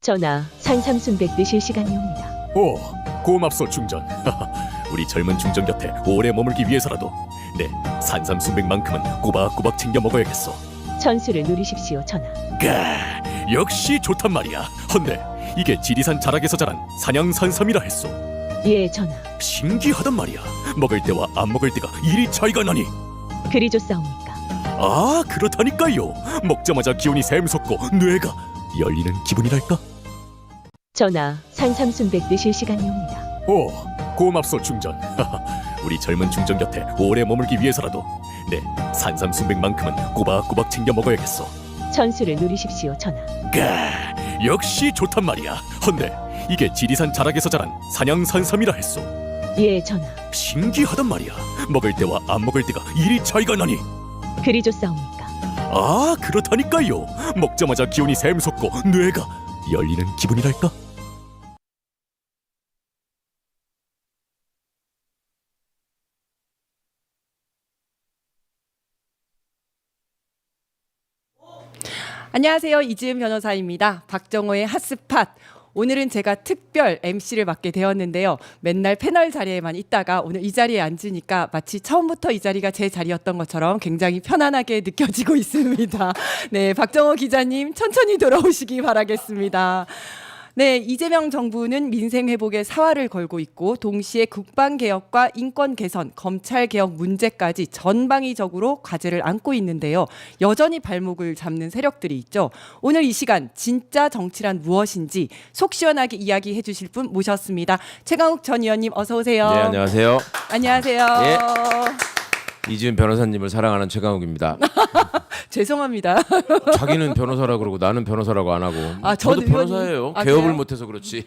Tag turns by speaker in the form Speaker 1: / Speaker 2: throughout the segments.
Speaker 1: 전하, 산삼순백 드실 시간이 옵니다.
Speaker 2: 오, 고맙소 중전. 우리 젊은 중전 곁에 오래 머물기 위해서라도 내 산삼순백만큼은 꼬박꼬박 챙겨 먹어야겠소.
Speaker 1: 천수를 누리십시오, 전하.
Speaker 2: 역시 좋단 말이야. 헌데 이게 지리산 자락에서 자란 산양산삼이라 했소.
Speaker 1: 예, 전하.
Speaker 2: 신기하단 말이야. 먹을 때와 안 먹을 때가 이리 차이가 나니.
Speaker 1: 그리 좋사옵니까?
Speaker 2: 아, 그렇다니까요. 먹자마자 기운이 샘솟고 뇌가 열리는 기분이랄까.
Speaker 1: 전하, 산삼순백 드실 시간이 옵니다.
Speaker 2: 오, 고맙소 중전. 우리 젊은 중전 곁에 오래 머물기 위해서라도 내 산삼순백만큼은 꼬박꼬박 챙겨 먹어야겠소.
Speaker 1: 천수를 누리십시오, 전하.
Speaker 2: 역시 좋단 말이야. 헌데 이게 지리산 자락에서 자란 산양산삼이라 했소.
Speaker 1: 예, 전하.
Speaker 2: 신기하단 말이야. 먹을 때와 안 먹을 때가 이리 차이가 나니.
Speaker 1: 그리 좋사옵니까?
Speaker 2: 아, 그렇다니까요. 먹자마자 기운이 샘솟고 뇌가 열리는 기분이랄까.
Speaker 3: 안녕하세요. 이지은 변호사입니다. 박정호의 핫스팟. 오늘은 제가 특별 MC를 맡게 되었는데요. 맨날 패널 자리에만 있다가 오늘 이 자리에 앉으니까 마치 처음부터 이 자리가 제 자리였던 것처럼 굉장히 편안하게 느껴지고 있습니다. 네, 박정호 기자님 천천히 돌아오시기 바라겠습니다. 네, 이재명 정부는 민생 회복에 사활을 걸고 있고 동시에 국방 개혁과 인권 개선, 검찰 개혁 문제까지 전방위적으로 과제를 안고 있는데요. 여전히 발목을 잡는 세력들이 있죠. 오늘 이 시간 진짜 정치란 무엇인지 속 시원하게 이야기해 주실 분 모셨습니다. 최강욱 전 의원님 어서 오세요.
Speaker 4: 네, 안녕하세요.
Speaker 3: 안녕하세요.
Speaker 4: 예. 이지은 변호사님을 사랑하는 최강욱입니다.
Speaker 3: 죄송합니다.
Speaker 4: 자기는 변호사라 그러고 나는 변호사라고 안 하고.
Speaker 3: 아,
Speaker 4: 저도
Speaker 3: 전 의원님-
Speaker 4: 변호사예요.
Speaker 3: 아,
Speaker 4: 개업을
Speaker 3: 그래요?
Speaker 4: 못해서 그렇지.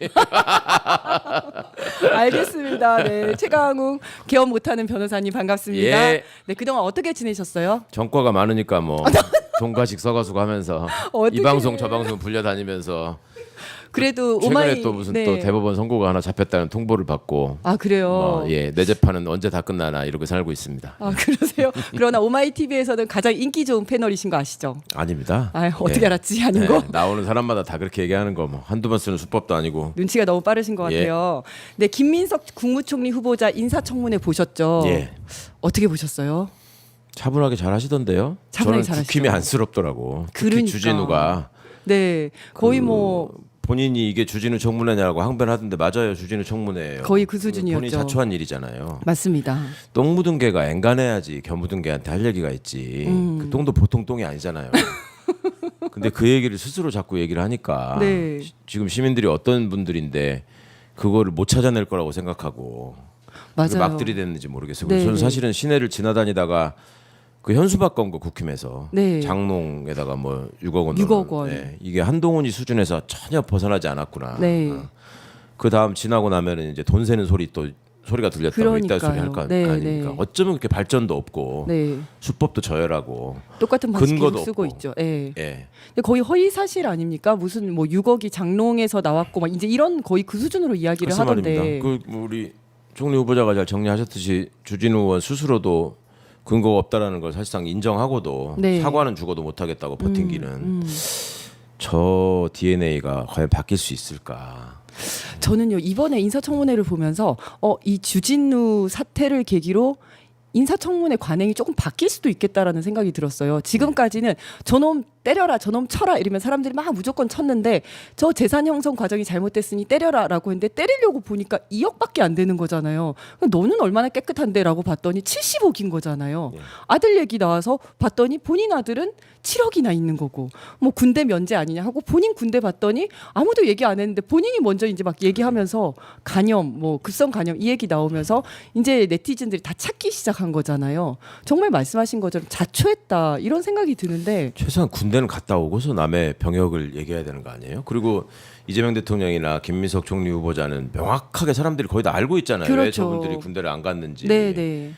Speaker 3: 알겠습니다. 네, 최강욱 개업 못하는 변호사님 반갑습니다.
Speaker 4: 예.
Speaker 3: 네, 그동안 어떻게 지내셨어요?
Speaker 4: 전과가 많으니까 뭐 돈가식 써가지고 하면서
Speaker 3: 어떡해.
Speaker 4: 이 방송 저 방송 불려다니면서
Speaker 3: 그래도
Speaker 4: 최근에
Speaker 3: 오마이
Speaker 4: 또 무슨
Speaker 3: 네.
Speaker 4: 또 대법원 선고가 하나 잡혔다는 통보를 받고
Speaker 3: 아 그래요.
Speaker 4: 내 재판은 언제 다 끝나나 이러고 살고 있습니다.
Speaker 3: 아 그러세요. 그러나 오마이 TV에서는 가장 인기 좋은 패널이신 거 아시죠?
Speaker 4: 아닙니다.
Speaker 3: 아 어떻게
Speaker 4: 예.
Speaker 3: 알았지 하는 거
Speaker 4: 나오는 사람마다 다 그렇게 얘기하는 거 뭐 한두 번 쓰는 수법도 아니고.
Speaker 3: 눈치가 너무 빠르신 것
Speaker 4: 예.
Speaker 3: 같아요. 네, 김민석 국무총리 후보자 인사청문회 보셨죠?
Speaker 4: 예.
Speaker 3: 어떻게 보셨어요?
Speaker 4: 차분하게 잘 하시던데요.
Speaker 3: 차분하게
Speaker 4: 저는
Speaker 3: 잘하시죠.
Speaker 4: 국힘이 안쓰럽더라고. 특히
Speaker 3: 그러니까.
Speaker 4: 주진우가
Speaker 3: 네, 거의
Speaker 4: 그
Speaker 3: 뭐
Speaker 4: 본인이 이게 주진우 청문회냐고 항변하던데 맞아요. 주진우 청문회예요.
Speaker 3: 거의 그 수준이었죠.
Speaker 4: 본인이 자초한 일이잖아요.
Speaker 3: 맞습니다.
Speaker 4: 똥 묻은 개가 앵간해야지 견 묻은 개한테 할 얘기가 있지. 그 똥도 보통 똥이 아니잖아요. 근데 그 얘기를 스스로 자꾸 얘기를 하니까
Speaker 3: 네.
Speaker 4: 지금 시민들이 어떤 분들인데 그거를 못 찾아낼 거라고 생각하고
Speaker 3: 맞아요.
Speaker 4: 막 들이댔는지 모르겠어요.
Speaker 3: 네,
Speaker 4: 저는
Speaker 3: 네.
Speaker 4: 사실은 시내를 지나다니다가 그 현수막 건 거 국힘에서
Speaker 3: 네.
Speaker 4: 장롱에다가 뭐 6억 원
Speaker 3: 6억 원.
Speaker 4: 네, 이게 한동훈이 수준에서 전혀 벗어나지 않았구나.
Speaker 3: 네.
Speaker 4: 그 다음 지나고 나면은 이제 돈 세는 소리 또 소리가 들렸다고 이딴 소리 할 거
Speaker 3: 네,
Speaker 4: 아닙니까?
Speaker 3: 네.
Speaker 4: 어쩌면 그렇게 발전도 없고
Speaker 3: 네,
Speaker 4: 수법도 저열하고
Speaker 3: 똑같은 방식
Speaker 4: 근거도
Speaker 3: 계속 쓰고
Speaker 4: 없고.
Speaker 3: 있죠. 예.
Speaker 4: 예.
Speaker 3: 근데 거의 허위 사실 아닙니까? 무슨 뭐 6억이 장롱에서 나왔고 막 이제 이런 거의 그 수준으로 이야기를
Speaker 4: 글쎄
Speaker 3: 하던데.
Speaker 4: 말입니다. 그 우리 총리 후보자가 잘 정리하셨듯이 주진우 의원 스스로도 근거가 없다라는 걸 사실상 인정하고도
Speaker 3: 네.
Speaker 4: 사과는 죽어도 못하겠다고 버틴기는 저 DNA가 과연 바뀔 수 있을까?
Speaker 3: 저는요 이번에 인사청문회를 보면서 이 주진우 사태를 계기로 인사청문회 관행이 조금 바뀔 수도 있겠다라는 생각이 들었어요. 지금까지는 저놈 때려라, 저놈 쳐라 이러면 사람들이 막 무조건 쳤는데 저 재산 형성 과정이 잘못됐으니 때려라라고 했는데 때리려고 보니까 2억밖에 안 되는 거잖아요. 너는 얼마나 깨끗한데라고 봤더니 70억인 거잖아요. 아들 얘기 나와서 봤더니 본인 아들은 7억이나 있는 거고 뭐 군대 면제 아니냐 하고 본인 군대 봤더니 아무도 얘기 안 했는데 본인이 먼저 이제 막 얘기하면서 간염 뭐 급성 간염 이 얘기 나오면서 이제 네티즌들이 다 찾기 시작한 거잖아요. 정말 말씀하신 것처럼 자초했다 이런 생각이 드는데
Speaker 4: 최소한 군대는 갔다 오고서 남의 병역을 얘기해야 되는 거 아니에요? 그리고 이재명 대통령이나 김민석 총리 후보자는 명확하게 사람들이 거의 다 알고 있잖아요. 왜
Speaker 3: 그렇죠.
Speaker 4: 저분들이 군대를 안 갔는지.
Speaker 3: 네네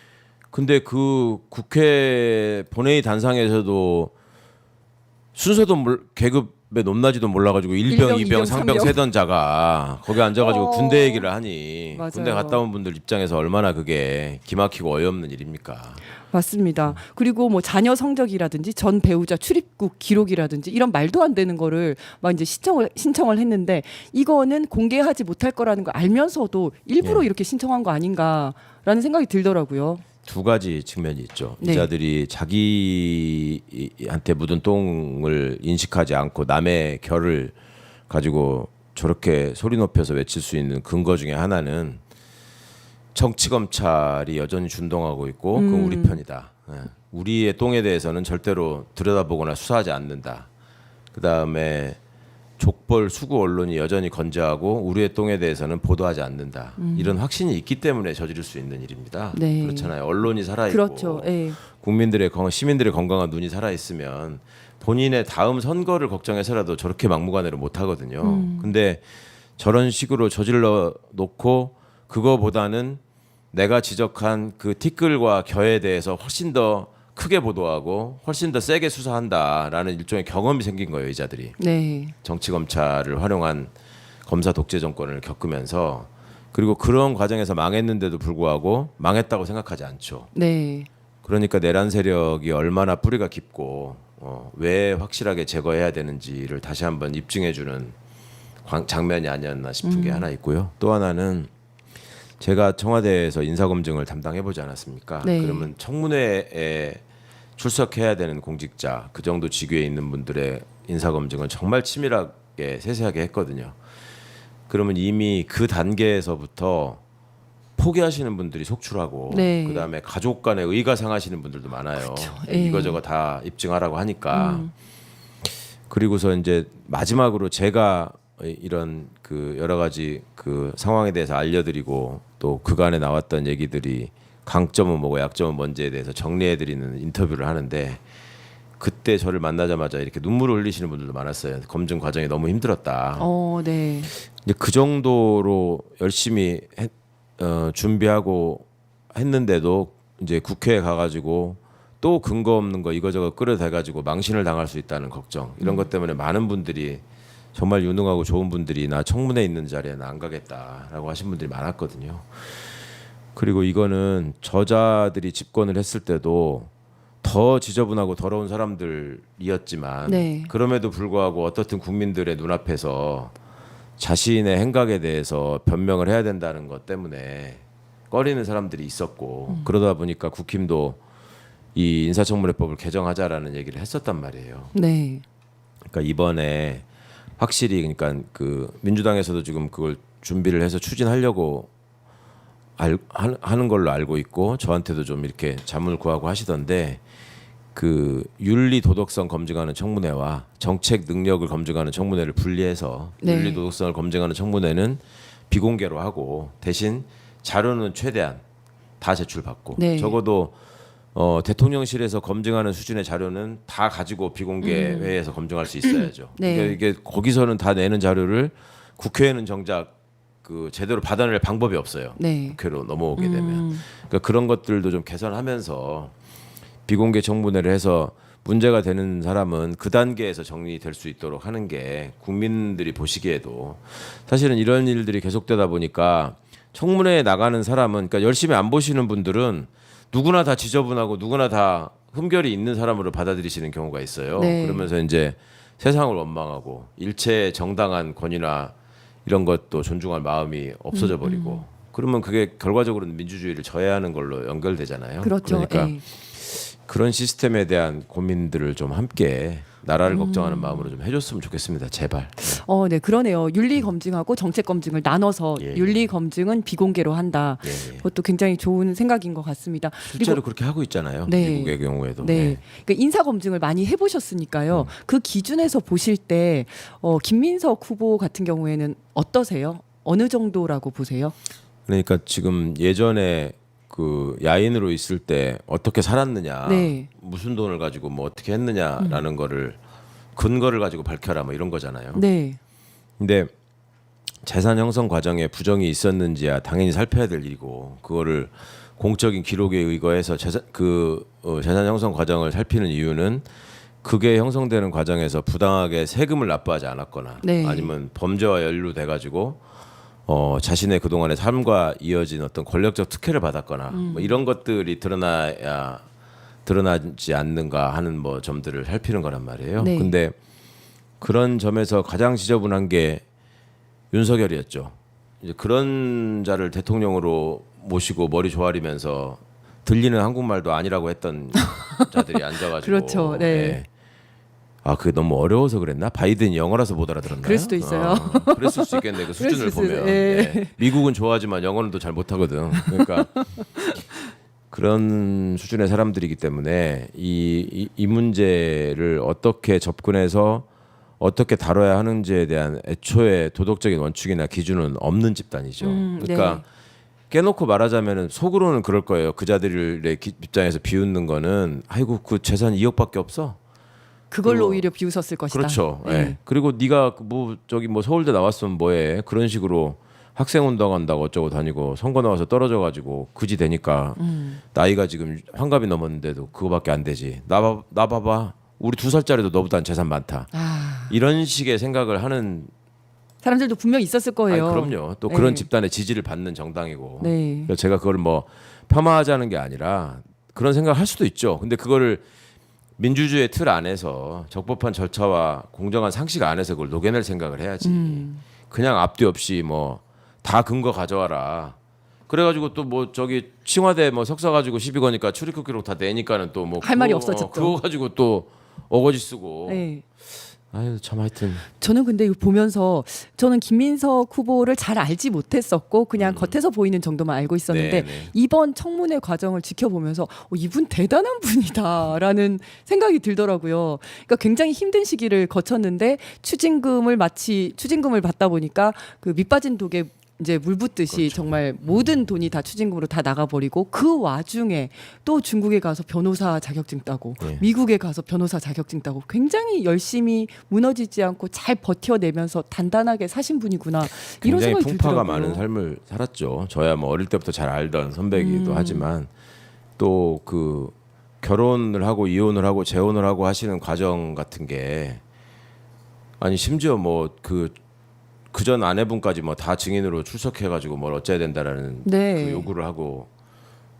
Speaker 4: 근데 그 국회 본회의 단상에서도 순서도 계급 높낮이도 몰라가지고
Speaker 3: 일병,
Speaker 4: 1병, 2병,
Speaker 3: 이병,
Speaker 4: 3병
Speaker 3: 삼병.
Speaker 4: 세던 자가 거기 앉아가지고 군대 얘기를 하니
Speaker 3: 맞아요.
Speaker 4: 군대 갔다 온 분들 입장에서 얼마나 그게 기막히고 어이없는 일입니까?
Speaker 3: 맞습니다. 그리고 뭐 자녀 성적이라든지 전 배우자 출입국 기록이라든지 이런 말도 안 되는 거를 막 이제 신청을 했는데 이거는 공개하지 못할 거라는 걸 알면서도 일부러
Speaker 4: 예.
Speaker 3: 이렇게 신청한 거 아닌가라는 생각이 들더라고요.
Speaker 4: 두 가지 측면이 있죠.
Speaker 3: 네.
Speaker 4: 이자들이 자기한테 묻은 똥을 인식하지 않고 남의 결을 가지고 저렇게 소리 높여서 외칠 수 있는 근거 중에 하나는 정치 검찰이 여전히 준동하고 있고 그건 우리 편이다. 예. 우리의 똥에 대해서는 절대로 들여다보거나 수사하지 않는다. 그다음에 족벌 수구 언론이 여전히 건재하고 우리의 똥에 대해서는 보도하지 않는다. 이런 확신이 있기 때문에 저지를 수 있는 일입니다.
Speaker 3: 네.
Speaker 4: 그렇잖아요. 언론이 살아있고
Speaker 3: 그렇죠. 예.
Speaker 4: 시민들의 건강한 눈이 살아있으면 본인의 다음 선거를 걱정해서라도 저렇게 막무가내로 못 하거든요. 근데 저런 식으로 저질러 놓고 그거보다는 내가 지적한 그 티끌과 겨에 대해서 훨씬 더 크게 보도하고 훨씬 더 세게 수사한다라는 일종의 경험이 생긴 거예요, 이자들이.
Speaker 3: 네.
Speaker 4: 정치 검찰을 활용한 검사 독재 정권을 겪으면서 그리고 그런 과정에서 망했는데도 불구하고 망했다고 생각하지 않죠.
Speaker 3: 네.
Speaker 4: 그러니까 내란 세력이 얼마나 뿌리가 깊고 왜 확실하게 제거해야 되는지를 다시 한번 입증해주는 장면이 아니었나 싶은 게 하나 있고요. 또 하나는 제가 청와대에서 인사검증을 담당해보지 않았습니까?
Speaker 3: 네.
Speaker 4: 그러면 청문회에 출석해야 되는 공직자 그 정도 직위에 있는 분들의 인사검증은 정말 치밀하게 세세하게 했거든요. 그러면 이미 그 단계에서부터 포기하시는 분들이 속출하고
Speaker 3: 네.
Speaker 4: 그다음에 가족 간에 의가 상하시는 분들도 많아요.
Speaker 3: 예.
Speaker 4: 이거저거 다 입증하라고 하니까. 그리고서 이제 마지막으로 제가 이런 그 여러 가지 그 상황에 대해서 알려드리고 또 그간에 나왔던 얘기들이 강점은 뭐고 약점은 뭔지에 대해서 정리해드리는 인터뷰를 하는데 그때 저를 만나자마자 이렇게 눈물을 흘리시는 분들도 많았어요. 검증 과정이 너무 힘들었다.
Speaker 3: 네.
Speaker 4: 이제 그 정도로 열심히 준비하고 했는데도 이제 국회에 가가지고 또 근거 없는 거 이거저거 끌어대가지고 망신을 당할 수 있다는 걱정 이런 것 때문에 많은 분들이 정말 유능하고 좋은 분들이 나 청문회 있는 자리에 나 안 가겠다라고 하신 분들이 많았거든요. 그리고 이거는 저자들이 집권을 했을 때도 더 지저분하고 더러운 사람들이었지만
Speaker 3: 네.
Speaker 4: 그럼에도 불구하고 어떻든 국민들의 눈앞에서 자신의 행각에 대해서 변명을 해야 된다는 것 때문에 꺼리는 사람들이 있었고 그러다 보니까 국힘도 이 인사청문회법을 개정하자라는 얘기를 했었단 말이에요.
Speaker 3: 네.
Speaker 4: 그러니까 이번에 확실히 그러니까 그 민주당에서도 지금 그걸 준비를 해서 추진하려고 하는 걸로 알고 있고 저한테도 좀 이렇게 자문을 구하고 하시던데 그 윤리 도덕성 검증하는 청문회와 정책 능력을 검증하는 청문회를 분리해서
Speaker 3: 네.
Speaker 4: 윤리 도덕성을 검증하는 청문회는 비공개로 하고 대신 자료는 최대한 다 제출받고
Speaker 3: 네.
Speaker 4: 적어도 대통령실에서 검증하는 수준의 자료는 다 가지고 비공개 회의에서 검증할 수 있어야죠.
Speaker 3: 네.
Speaker 4: 그러니까 이게 거기서는 다 내는 자료를 국회에는 정작 그 제대로 받아낼 방법이 없어요.
Speaker 3: 네.
Speaker 4: 국회로 넘어오게 되면 그러니까 그런 것들도 좀 개선하면서 비공개 청문회를 해서 문제가 되는 사람은 그 단계에서 정리될 수 있도록 하는 게 국민들이 보시기에도 사실은 이런 일들이 계속되다 보니까 청문회에 나가는 사람은 그러니까 열심히 안 보시는 분들은 누구나 다 지저분하고 누구나 다 흠결이 있는 사람으로 받아들이시는 경우가 있어요.
Speaker 3: 네.
Speaker 4: 그러면서 이제 세상을 원망하고 일체의 정당한 권위나 이런 것도 존중할 마음이 없어져 버리고 그러면 그게 결과적으로는 민주주의를 저해하는 걸로 연결되잖아요.
Speaker 3: 그렇죠.
Speaker 4: 그러니까
Speaker 3: 예.
Speaker 4: 그런 시스템에 대한 고민들을 좀 함께 나라를 걱정하는 마음으로 좀 해줬으면 좋겠습니다. 제발.
Speaker 3: 네, 그러네요. 윤리 검증하고 정책 검증을 나눠서
Speaker 4: 예.
Speaker 3: 윤리 검증은 비공개로 한다.
Speaker 4: 예.
Speaker 3: 그것도 굉장히 좋은 생각인 것 같습니다.
Speaker 4: 실제로 그렇게 하고 있잖아요.
Speaker 3: 네.
Speaker 4: 미국의 경우에도.
Speaker 3: 네.
Speaker 4: 네.
Speaker 3: 그러니까 인사 검증을 많이 해보셨으니까요. 그 기준에서 보실 때 김민석 후보 같은 경우에는 어떠세요? 어느 정도라고 보세요?
Speaker 4: 그러니까 지금 예전에 그 야인으로 있을 때 어떻게 살았느냐,
Speaker 3: 네.
Speaker 4: 무슨 돈을 가지고 뭐 어떻게 했느냐라는 거를 근거를 가지고 밝혀라 뭐 이런 거잖아요.
Speaker 3: 네.
Speaker 4: 근데 재산 형성 과정에 부정이 있었는지야 당연히 살펴야 될 일이고 그거를 공적인 기록에 의거해서 재산 형성 과정을 살피는 이유는 그게 형성되는 과정에서 부당하게 세금을 납부하지 않았거나
Speaker 3: 네.
Speaker 4: 아니면 범죄와 연루돼 가지고 자신의 그동안의 삶과 이어진 어떤 권력적 특혜를 받았거나 뭐 이런 것들이 드러나지 않는가 하는 뭐 점들을 살피는 거란 말이에요.
Speaker 3: 네.
Speaker 4: 근데 그런 점에서 가장 지저분한 게 윤석열이었죠. 이제 그런 자를 대통령으로 모시고 머리 조아리면서 들리는 한국말도 아니라고 했던 자들이 앉아가지고
Speaker 3: 그렇죠. 네.
Speaker 4: 아 그게 너무 어려워서 그랬나? 바이든이 영어라서 못 알아들었나요?
Speaker 3: 그럴 수도 있어요.
Speaker 4: 그랬을 수 있겠네. 그 수준을
Speaker 3: 그럴 수 있어요.
Speaker 4: 보면
Speaker 3: 예.
Speaker 4: 예. 미국은 좋아하지만 영어는 또 잘 못하거든. 그러니까 그런 수준의 사람들이기 때문에 이 문제를 어떻게 접근해서 어떻게 다뤄야 하는지에 대한 애초에 도덕적인 원칙이나 기준은 없는 집단이죠. 그러니까
Speaker 3: 네.
Speaker 4: 깨놓고 말하자면은 속으로는 그럴 거예요. 그 자들의 입장에서 비웃는 거는 아이고 그 재산 2억밖에 없어.
Speaker 3: 그걸로
Speaker 4: 그리고-
Speaker 3: 오히려 비웃었을 것이다.
Speaker 4: 그렇죠.
Speaker 3: 네.
Speaker 4: 예. 그리고 네가 뭐 저기 뭐 서울대 나왔으면 뭐해 그런 식으로 학생 운동한다고 어쩌고 다니고 선거 나와서 떨어져가지고 그지 되니까 나이가 지금 환갑이 넘었는데도 그거밖에 안 되지. 나 봐봐. 우리 2살짜리도 너보다 재산 많다.
Speaker 3: 아,
Speaker 4: 이런 식의 생각을 하는
Speaker 3: 사람들도 분명 있었을 거예요.
Speaker 4: 아니, 그럼요. 또
Speaker 3: 네.
Speaker 4: 그런 집단의 지지를 받는 정당이고.
Speaker 3: 네.
Speaker 4: 그러니까 제가 그걸 뭐 폄하하자는 게 아니라 그런 생각을 할 수도 있죠. 근데 그거를 민주주의의 틀 안에서 적법한 절차와 공정한 상식 안에서 그걸 녹여낼 생각을 해야지. 그냥 앞뒤 없이 뭐 다 근거 가져와라. 그래가지고 또 뭐 저기 칭화대 뭐 석사 가지고 시비 거니까 출입국 기록 다 내니까는 또 뭐
Speaker 3: 할 말이 없어졌죠.
Speaker 4: 그거 가지고 또 어거지 쓰고.
Speaker 3: 네.
Speaker 4: 아유 참 하여튼
Speaker 3: 저는 근데 이거 보면서 저는 김민석 후보를 잘 알지 못했었고 그냥 겉에서 보이는 정도만 알고 있었는데
Speaker 4: 네.
Speaker 3: 이번 청문회 과정을 지켜보면서 이분 대단한 분이다라는 생각이 들더라고요. 그러니까 굉장히 힘든 시기를 거쳤는데 추징금을 받다 보니까 그 밑빠진 독에 이제 물 붓듯이
Speaker 4: 그렇죠.
Speaker 3: 정말 모든 돈이 다 추징금으로 다 나가버리고 그 와중에 또 중국에 가서 변호사 자격증 따고
Speaker 4: 네.
Speaker 3: 미국에 가서 변호사 자격증 따고 굉장히 열심히 무너지지 않고 잘 버텨내면서 단단하게 사신 분이구나 이런
Speaker 4: 굉장히
Speaker 3: 생각이
Speaker 4: 풍파가
Speaker 3: 들더라고요.
Speaker 4: 많은 삶을 살았죠. 저야 뭐 어릴 때부터 잘 알던 선배이기도 하지만 또 그 결혼을 하고 이혼을 하고 재혼을 하고 하시는 과정 같은 게 아니 심지어 뭐 그전 아내분까지 뭐 다 증인으로 출석해가지고 뭘 어째야 된다라는
Speaker 3: 네.
Speaker 4: 그 요구를 하고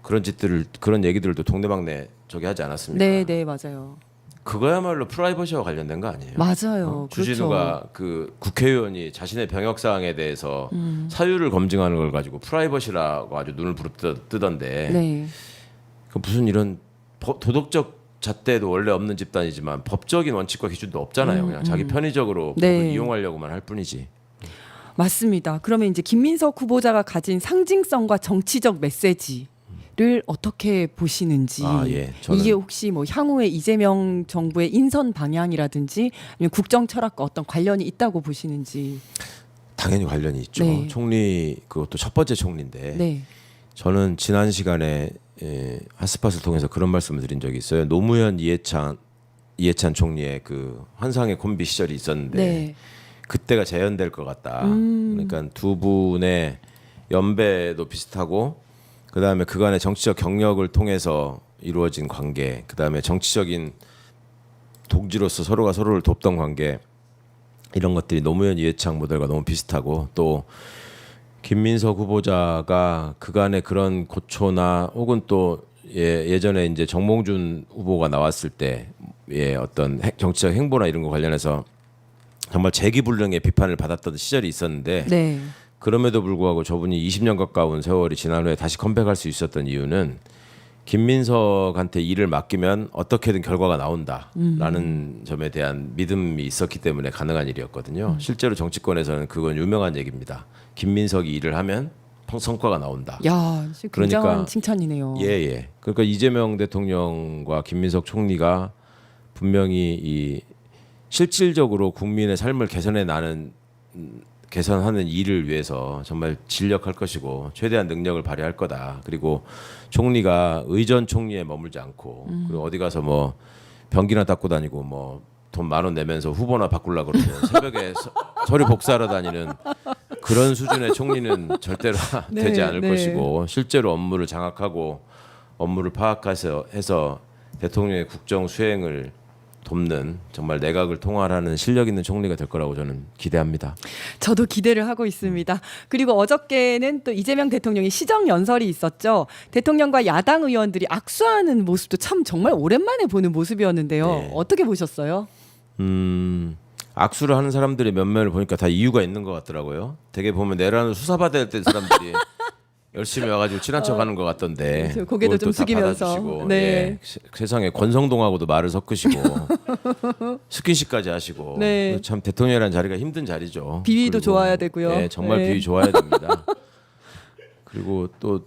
Speaker 4: 그런 얘기들도 동네방네 저기 하지 않았습니까?
Speaker 3: 네, 네, 맞아요.
Speaker 4: 그거야말로 프라이버시와 관련된 거 아니에요?
Speaker 3: 맞아요.
Speaker 4: 주진우가 그 국회의원이 자신의 병역 사항에 대해서 사유를 검증하는 걸 가지고 프라이버시라고 아주 눈을 부릅뜨던데
Speaker 3: 네.
Speaker 4: 그 무슨 이런 도덕적 잣대도 원래 없는 집단이지만 법적인 원칙과 기준도 없잖아요. 그냥 자기 편의적으로
Speaker 3: 네.
Speaker 4: 그걸 이용하려고만 할 뿐이지.
Speaker 3: 맞습니다. 그러면 이제 김민석 후보자가 가진 상징성과 정치적 메시지를 어떻게 보시는지
Speaker 4: 아, 예. 저는-
Speaker 3: 이게 혹시 뭐 향후에 이재명 정부의 인선 방향이라든지 아니면 국정 철학과 어떤 관련이 있다고 보시는지.
Speaker 4: 당연히 관련이 있죠.
Speaker 3: 네.
Speaker 4: 총리 그것도 첫 번째 총리인데
Speaker 3: 네.
Speaker 4: 저는 지난 시간에 핫스팟을 통해서 그런 말씀을 드린 적이 있어요. 노무현 이해찬 총리의 그 환상의 콤비 시절이 있었는데
Speaker 3: 네.
Speaker 4: 그때가 재현될 것 같다. 그러니까 두 분의 연배도 비슷하고 그 다음에 그간의 정치적 경력을 통해서 이루어진 관계, 그 다음에 정치적인 동지로서 서로가 서로를 돕던 관계 이런 것들이 노무현 이해창 모델과 너무 비슷하고 또 김민석 후보자가 그간의 그런 고초나 혹은 또 예전에 이제 정몽준 후보가 나왔을 때의 어떤 정치적 행보나 이런 거 관련해서 정말 재기불능의 비판을 받았던 시절이 있었는데
Speaker 3: 네.
Speaker 4: 그럼에도 불구하고 저분이 20년 가까운 세월이 지난 후에 다시 컴백할 수 있었던 이유는 김민석한테 일을 맡기면 어떻게든 결과가 나온다라는 점에 대한 믿음이 있었기 때문에 가능한 일이었거든요. 실제로 정치권에서는 그건 유명한 얘기입니다. 김민석이 일을 하면 성과가 나온다.
Speaker 3: 야, 굉장한
Speaker 4: 그러니까-
Speaker 3: 칭찬이네요.
Speaker 4: 예. 그러니까 이재명 대통령과 김민석 총리가 분명히 이 실질적으로 국민의 삶을 개선하는 일을 위해서 정말 진력할 것이고 최대한 능력을 발휘할 거다. 그리고 총리가 의전 총리에 머물지 않고 그리고 어디 가서 뭐 변기나 닦고 다니고 뭐 돈 10,000원 내면서 후보나 바꾸려고 그러면 새벽에 서류 복사하러 다니는 그런 수준의 총리는 절대로
Speaker 3: 네,
Speaker 4: 되지 않을
Speaker 3: 네.
Speaker 4: 것이고 실제로 업무를 장악하고 업무를 파악해서 해서 대통령의 국정 수행을 돕는 정말 내각을 통할하는 실력 있는 총리가 될 거라고 저는 기대합니다.
Speaker 3: 저도 기대를 하고 있습니다. 그리고 어저께는 또 이재명 대통령이 시정 연설이 있었죠. 대통령과 야당 의원들이 악수하는 모습도 참 정말 오랜만에 보는 모습이었는데요.
Speaker 4: 네.
Speaker 3: 어떻게 보셨어요?
Speaker 4: 악수를 하는 사람들의 면면을 보니까 다 이유가 있는 것 같더라고요. 되게 보면 내란을 수사받아야 될 사람들이 열심히 와가지고 친한 척하는 것 같던데.
Speaker 3: 그렇죠. 고개도
Speaker 4: 그걸
Speaker 3: 좀
Speaker 4: 또다
Speaker 3: 숙이면서.
Speaker 4: 받아주시고,
Speaker 3: 네.
Speaker 4: 예. 세상에 권성동하고도 말을 섞으시고 스킨십까지 하시고.
Speaker 3: 네.
Speaker 4: 참 대통령이라는 자리가 힘든 자리죠.
Speaker 3: 비위도
Speaker 4: 그리고,
Speaker 3: 좋아야 되고요.
Speaker 4: 예, 정말
Speaker 3: 네.
Speaker 4: 비위 좋아야 됩니다. 그리고 또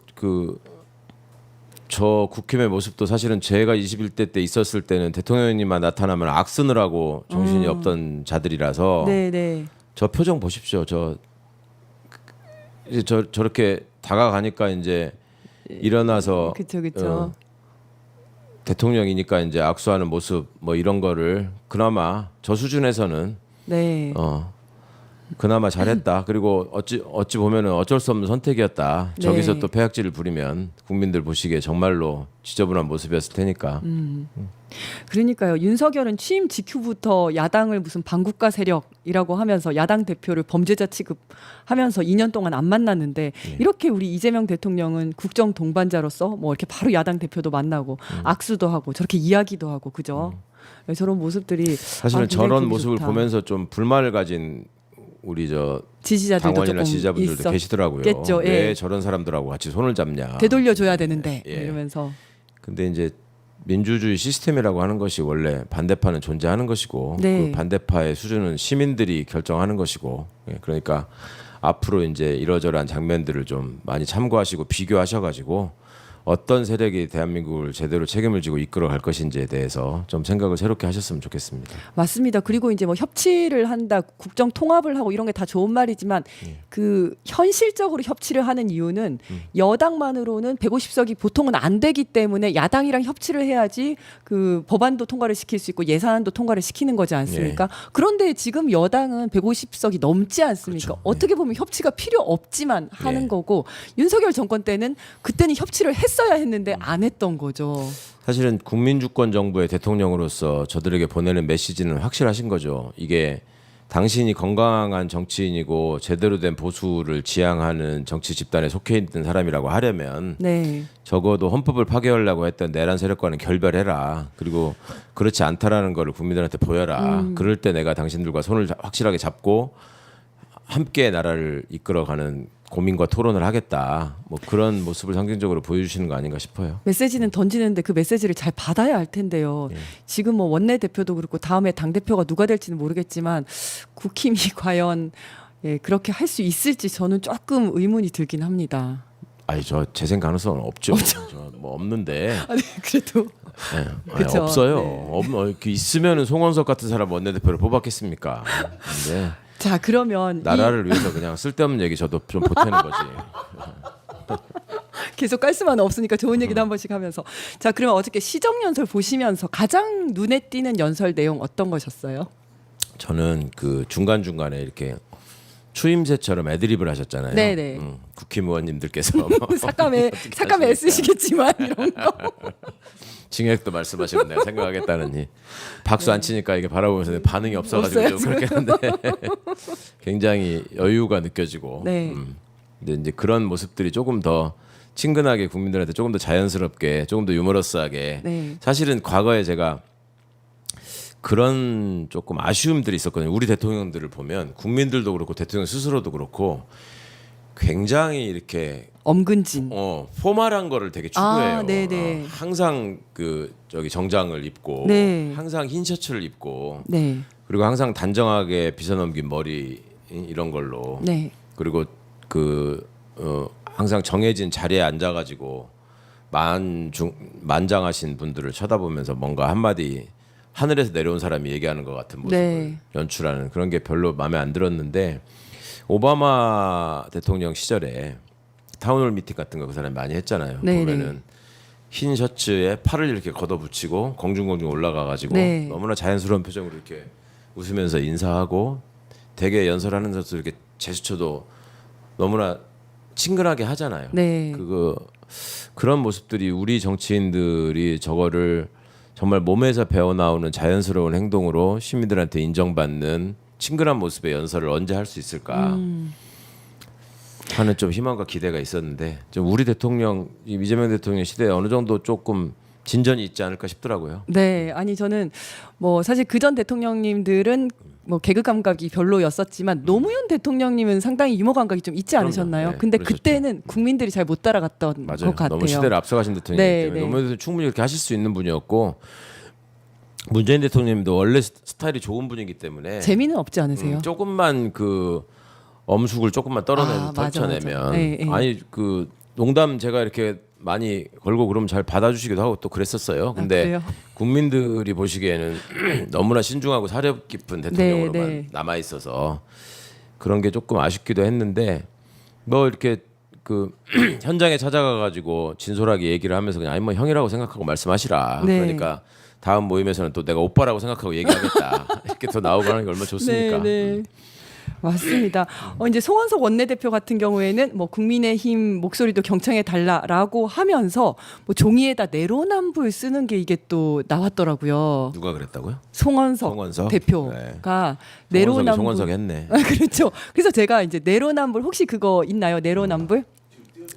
Speaker 4: 저 국힘의 모습도 사실은 제가 21대 때 있었을 때는 대통령님만 나타나면 악쓰느라고 정신이 없던 자들이라서
Speaker 3: 네, 네.
Speaker 4: 저 표정 보십시오. 이제 저렇게 다가가니까 이제 일어나서
Speaker 3: 그렇죠.
Speaker 4: 대통령이니까 이제 악수하는 모습 뭐 이런 거를 그나마 저 수준에서는
Speaker 3: 네.
Speaker 4: 그나마 잘했다. 그리고 어찌 보면은 어쩔 수 없는 선택이었다. 저기서
Speaker 3: 네.
Speaker 4: 또 폐악질을 부리면 국민들 보시기에 정말로 지저분한 모습이었을 테니까.
Speaker 3: 그러니까요. 윤석열은 취임 직후부터 야당을 무슨 반국가 세력이라고 하면서 야당 대표를 범죄자 취급하면서 2년 동안 안 만났는데 이렇게 우리 이재명 대통령은 국정 동반자로서 뭐 이렇게 바로 야당 대표도 만나고 악수도 하고 저렇게 이야기도 하고 그죠? 저런 모습들이
Speaker 4: 사실은
Speaker 3: 굉장히
Speaker 4: 저런
Speaker 3: 보기
Speaker 4: 모습을
Speaker 3: 좋다.
Speaker 4: 보면서 좀 불만을 가진 우리
Speaker 3: 지지자들도
Speaker 4: 당원이나
Speaker 3: 조금
Speaker 4: 지지자분들도 계시더라고요.
Speaker 3: 있었겠죠.
Speaker 4: 왜
Speaker 3: 예.
Speaker 4: 저런 사람들하고 같이 손을 잡냐.
Speaker 3: 되돌려줘야 되는데
Speaker 4: 예.
Speaker 3: 이러면서
Speaker 4: 근데 이제 민주주의 시스템이라고 하는 것이 원래 반대파는 존재하는 것이고
Speaker 3: 네.
Speaker 4: 그 반대파의 수준은 시민들이 결정하는 것이고 예, 그러니까 앞으로 이제 이러저러한 장면들을 좀 많이 참고하시고 비교하셔가지고 어떤 세력이 대한민국을 제대로 책임을 지고 이끌어갈 것인지에 대해서 좀 생각을 새롭게 하셨으면 좋겠습니다.
Speaker 3: 맞습니다. 그리고 이제 뭐 협치를 한다, 국정 통합을 하고 이런 게 다 좋은 말이지만 그 현실적으로 협치를 하는 이유는 여당만으로는 150석이 보통은 안 되기 때문에 야당이랑 협치를 해야지 그 법안도 통과를 시킬 수 있고 예산안도 통과를 시키는 거지 않습니까? 그런데 지금 여당은 150석이 넘지 않습니까?
Speaker 4: 그렇죠.
Speaker 3: 어떻게 보면 협치가 필요 없지만 하는
Speaker 4: 예.
Speaker 3: 거고 윤석열 정권 때는 그때는 협치를 했어야 했는데 안 했던 거죠.
Speaker 4: 사실은 국민주권 정부의 대통령으로서 저들에게 보내는 메시지는 확실하신 거죠. 이게 당신이 건강한 정치인이고 제대로 된 보수를 지향하는 정치 집단에 속해 있는 사람이라고 하려면
Speaker 3: 네.
Speaker 4: 적어도 헌법을 파괴하려고 했던 내란 세력과는 결별해라. 그리고 그렇지 않다라는 거를 국민들한테 보여라. 그럴 때 내가 당신들과 손을 확실하게 잡고 함께 나라를 이끌어가는 고민과 토론을 하겠다. 뭐 그런 모습을 상징적으로 보여주시는 거 아닌가 싶어요.
Speaker 3: 메시지는 던지는데 그 메시지를 잘 받아야 할 텐데요. 지금 뭐 원내대표도 그렇고 다음에 당대표가 누가 될지는 모르겠지만 국힘이 과연 그렇게 할 수 있을지 저는 조금 의문이 들긴 합니다.
Speaker 4: 아니 저 재생 가능성은 없죠. 저 뭐 없는데.
Speaker 3: 아니 그래도
Speaker 4: 네. 아니,
Speaker 3: 그쵸.
Speaker 4: 없어요.
Speaker 3: 네.
Speaker 4: 있으면은 송원석 같은 사람 원내대표를 뽑았겠습니까? 근데
Speaker 3: 자 그러면
Speaker 4: 나라를 위해서 그냥 쓸데없는 얘기 저도 좀 보태는 거지.
Speaker 3: 계속 깔 수만 없으니까 좋은 얘기도 한 번씩 하면서 자 그러면 어저께 시정 연설 보시면서 가장 눈에 띄는 연설 내용 어떤 것이었어요?
Speaker 4: 저는 그 중간 중간에 이렇게 추임새처럼 애드립을 하셨잖아요.
Speaker 3: 네네.
Speaker 4: 국힘 의원님들께서 뭐
Speaker 3: 삭감에 애쓰시겠지만 이런 거.
Speaker 4: 징역도 말씀하시면 내가 생각하겠다느니 박수 안 치니까 이게 바라보면서 반응이 없어가지고
Speaker 3: 없어요,
Speaker 4: 좀 그렇게 했는데 굉장히 여유가 느껴지고
Speaker 3: 네.
Speaker 4: 근데 이제 그런 모습들이 조금 더 친근하게 국민들한테 조금 더 자연스럽게 조금 더 유머러스하게
Speaker 3: 네.
Speaker 4: 사실은 과거에 제가 그런 조금 아쉬움들이 있었거든요. 우리 대통령들을 보면 국민들도 그렇고 대통령 스스로도 그렇고 굉장히 이렇게
Speaker 3: 엄근진.
Speaker 4: 포멀한 거를 되게 추구해요.
Speaker 3: 네네.
Speaker 4: 항상 그 저기 정장을 입고
Speaker 3: 네.
Speaker 4: 항상 흰 셔츠를 입고
Speaker 3: 네.
Speaker 4: 그리고 항상 단정하게 빗어넘긴 머리 이런 걸로
Speaker 3: 네.
Speaker 4: 그리고 항상 정해진 자리에 앉아가지고 만장하신 분들을 쳐다보면서 뭔가 한마디 하늘에서 내려온 사람이 얘기하는 것 같은 모습을
Speaker 3: 네.
Speaker 4: 연출하는 그런 게 별로 마음에 안 들었는데 오바마 대통령 시절에 타운홀 미팅 같은 거 그 사람이 많이 했잖아요.
Speaker 3: 네,
Speaker 4: 보면은 흰 셔츠에 팔을 이렇게 걷어붙이고 공중공중 올라가가지고
Speaker 3: 네.
Speaker 4: 너무나 자연스러운 표정으로 이렇게 웃으면서 인사하고 되게 연설하면서도 이렇게 제스처도 너무나 친근하게 하잖아요.
Speaker 3: 네.
Speaker 4: 그런 모습들이 우리 정치인들이 저거를 정말 몸에서 배어 나오는 자연스러운 행동으로 시민들한테 인정받는 친근한 모습의 연설을 언제 할 수 있을까 하는 좀 희망과 기대가 있었는데 좀 우리 대통령 이재명 대통령 시대에 어느 정도 조금 진전이 있지 않을까 싶더라고요.
Speaker 3: 네, 아니 저는 뭐 사실 그전 대통령님들은 뭐 개그 감각이 별로였었지만 노무현 대통령님은 상당히 유머 감각이 좀 있지 않으셨나요?
Speaker 4: 네,
Speaker 3: 근데
Speaker 4: 그러셨죠.
Speaker 3: 그때는 국민들이 잘 못 따라갔던
Speaker 4: 맞아요.
Speaker 3: 것 같아요.
Speaker 4: 너무 시대를 앞서가신 대통령이기
Speaker 3: 네,
Speaker 4: 때문에
Speaker 3: 네.
Speaker 4: 노무현 대통령 충분히 그렇게 하실 수 있는 분이었고 문재인 대통령님도 원래 스타일이 좋은 분이기 때문에
Speaker 3: 재미는 없지 않으세요?
Speaker 4: 조금만 그 엄숙을 조금만 떨어내서
Speaker 3: 맞아,
Speaker 4: 떨쳐내면
Speaker 3: 맞아. 네, 네.
Speaker 4: 아니 그 농담 제가 이렇게 많이 걸고 그러면 잘 받아주시기도 하고 또 그랬었어요. 근데
Speaker 3: 그래요?
Speaker 4: 국민들이 보시기에는 너무나 신중하고 사려 깊은 대통령으로만
Speaker 3: 네.
Speaker 4: 남아 있어서 그런 게 조금 아쉽기도 했는데 뭐 이렇게 그 현장에 찾아가 가지고 진솔하게 얘기를 하면서 그냥 아니 뭐 형이라고 생각하고 말씀하시라.
Speaker 3: 네.
Speaker 4: 그러니까 다음 모임에서는 또 내가 오빠라고 생각하고 얘기하겠다. 이렇게 더 나오고 하는 게 얼마나 좋습니까?
Speaker 3: 네, 네. 맞습니다. 이제 송원석 원내대표 같은 경우에는 뭐 국민의힘 목소리도 경청해 달라라고 하면서 뭐 종이에다 내로남불 쓰는 게 이게 또 나왔더라고요.
Speaker 4: 누가 그랬다고요?
Speaker 3: 송원석 대표가 내로남불
Speaker 4: 송원석 했네.
Speaker 3: 그렇죠. 그래서 제가 이제 내로남불 혹시 그거 있나요? 내로남불?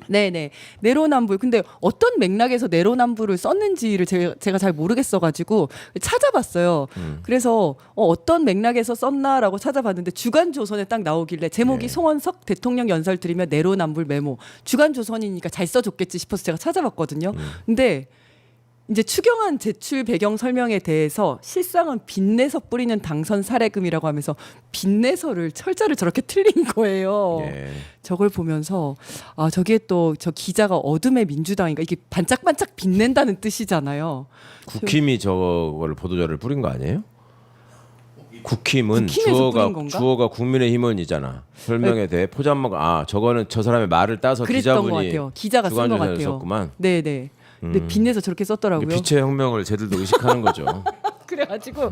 Speaker 3: 네네 내로남불. 근데 어떤 맥락에서 내로남불을 썼는지를 제가 잘 모르겠어가지고 찾아봤어요. 그래서 어떤 맥락에서 썼나라고 찾아봤는데 주간조선에 딱 나오길래 제목이
Speaker 4: 네.
Speaker 3: 송원석 대통령 연설 드리며 내로남불 메모. 주간조선이니까 잘 써줬겠지 싶어서 제가 찾아봤거든요. 근데 이제 추경안 제출 배경 설명에 대해서 실상은 빚내서 뿌리는 당선 사례금이라고 하면서 빚내서를 철자를 저렇게 틀린 거예요.
Speaker 4: 예.
Speaker 3: 저걸 보면서 아 저게 또 저 기자가 어둠의 민주당인가 이게 반짝반짝 빛낸다는 뜻이잖아요.
Speaker 4: 국힘이 저걸 보도자를 뿌린 거 아니에요? 국힘은
Speaker 3: 국힘에서 뿌린 건가?
Speaker 4: 주어가 국민의힘은이잖아. 설명에 대해 포장마가 저거는 저 사람의 말을 따서
Speaker 3: 그랬던 것
Speaker 4: 기자분이
Speaker 3: 같아요. 기자가 쓴 것
Speaker 4: 주간조선에
Speaker 3: 같아요.
Speaker 4: 썼구만.
Speaker 3: 네네. 근데 빚내서 저렇게 썼더라고요.
Speaker 4: 빛의 혁명을 쟤들도 의식하는 거죠.
Speaker 3: 그래가지고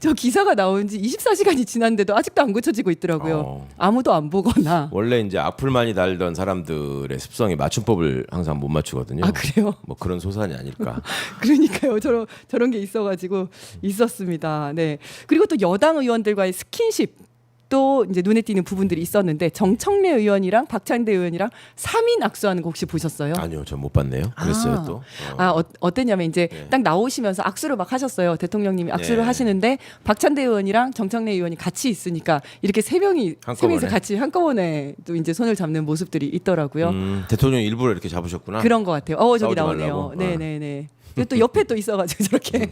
Speaker 3: 저 기사가 나온 지 24시간이 지났는데도 아직도 안 고쳐지고 있더라고요. 아무도 안 보거나.
Speaker 4: 원래 이제 악플 많이 달던 사람들의 습성이 맞춤법을 항상 못 맞추거든요.
Speaker 3: 아 그래요?
Speaker 4: 뭐 그런 소산이 아닐까.
Speaker 3: 그러니까요. 저런 게 있어가지고 있었습니다. 네. 그리고 또 여당 의원들과의 스킨십 또 이제 눈에 띄는 부분들이 있었는데 정청래 의원이랑 박찬대 의원이랑 3인 악수하는 거 혹시 보셨어요?
Speaker 4: 아니요, 전 못 봤네요. 그랬어요 또.
Speaker 3: 어땠냐면 이제
Speaker 4: 네.
Speaker 3: 딱 나오시면서 악수를 막 하셨어요. 대통령님이 악수를
Speaker 4: 네.
Speaker 3: 하시는데 박찬대 의원이랑 정청래 의원이 같이 있으니까 이렇게 세 명이서
Speaker 4: 한꺼번에?
Speaker 3: 같이 한꺼번에 또 이제 손을 잡는 모습들이 있더라고요.
Speaker 4: 대통령 일부러 이렇게 잡으셨구나.
Speaker 3: 그런 것 같아요. 저기
Speaker 4: 싸우지
Speaker 3: 나오네요.
Speaker 4: 말라고?
Speaker 3: 네네네. 그리고 또 옆에 또 있어가지고 저렇게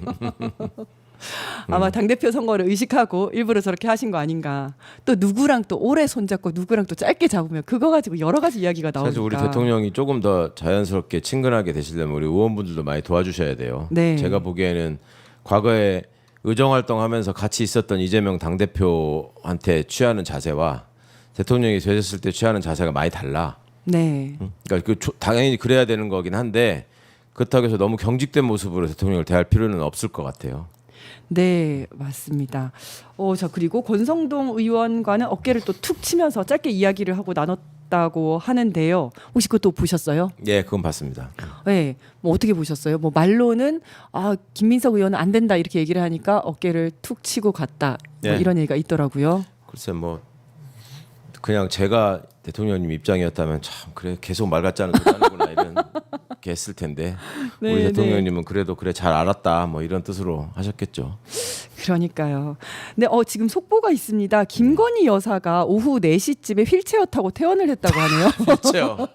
Speaker 3: 아마 당대표 선거를 의식하고 일부러 저렇게 하신 거 아닌가. 또 누구랑 또 오래 손잡고 누구랑 또 짧게 잡으면 그거 가지고 여러 가지 이야기가 나오니까.
Speaker 4: 사실 우리 대통령이 조금 더 자연스럽게 친근하게 되시려면 우리 의원분들도 많이 도와주셔야 돼요.
Speaker 3: 네.
Speaker 4: 제가 보기에는 과거에 의정활동하면서 같이 있었던 이재명 당대표한테 취하는 자세와 대통령이 되셨을 때 취하는 자세가 많이 달라.
Speaker 3: 네.
Speaker 4: 그러니까 당연히 그래야 되는 거긴 한데 그렇다고 해서 너무 경직된 모습으로 대통령을 대할 필요는 없을 것 같아요.
Speaker 3: 네, 맞습니다. 자 그리고 권성동 의원과는 어깨를 또 툭 치면서 짧게 이야기를 하고 나눴다고 하는데요. 혹시 그것도 보셨어요?
Speaker 4: 예, 그건 봤습니다.
Speaker 3: 네, 뭐 어떻게 보셨어요? 뭐 말로는 김민석 의원은 안 된다 이렇게 얘기를 하니까 어깨를 툭 치고 갔다. 뭐
Speaker 4: 예.
Speaker 3: 이런 얘기가 있더라고요.
Speaker 4: 글쎄 뭐 그냥 제가 대통령님 입장이었다면 참 그래 계속 말 같지 않은 소리 하는구나 이런 게 했을 텐데
Speaker 3: 네,
Speaker 4: 우리
Speaker 3: 네.
Speaker 4: 대통령님은 그래도 그래 잘 알았다 뭐 이런 뜻으로 하셨겠죠.
Speaker 3: 그러니까요. 네, 지금 속보가 있습니다. 김건희 여사가 오후 4시쯤에 휠체어 타고 퇴원을 했다고 하네요.
Speaker 4: 휠체어.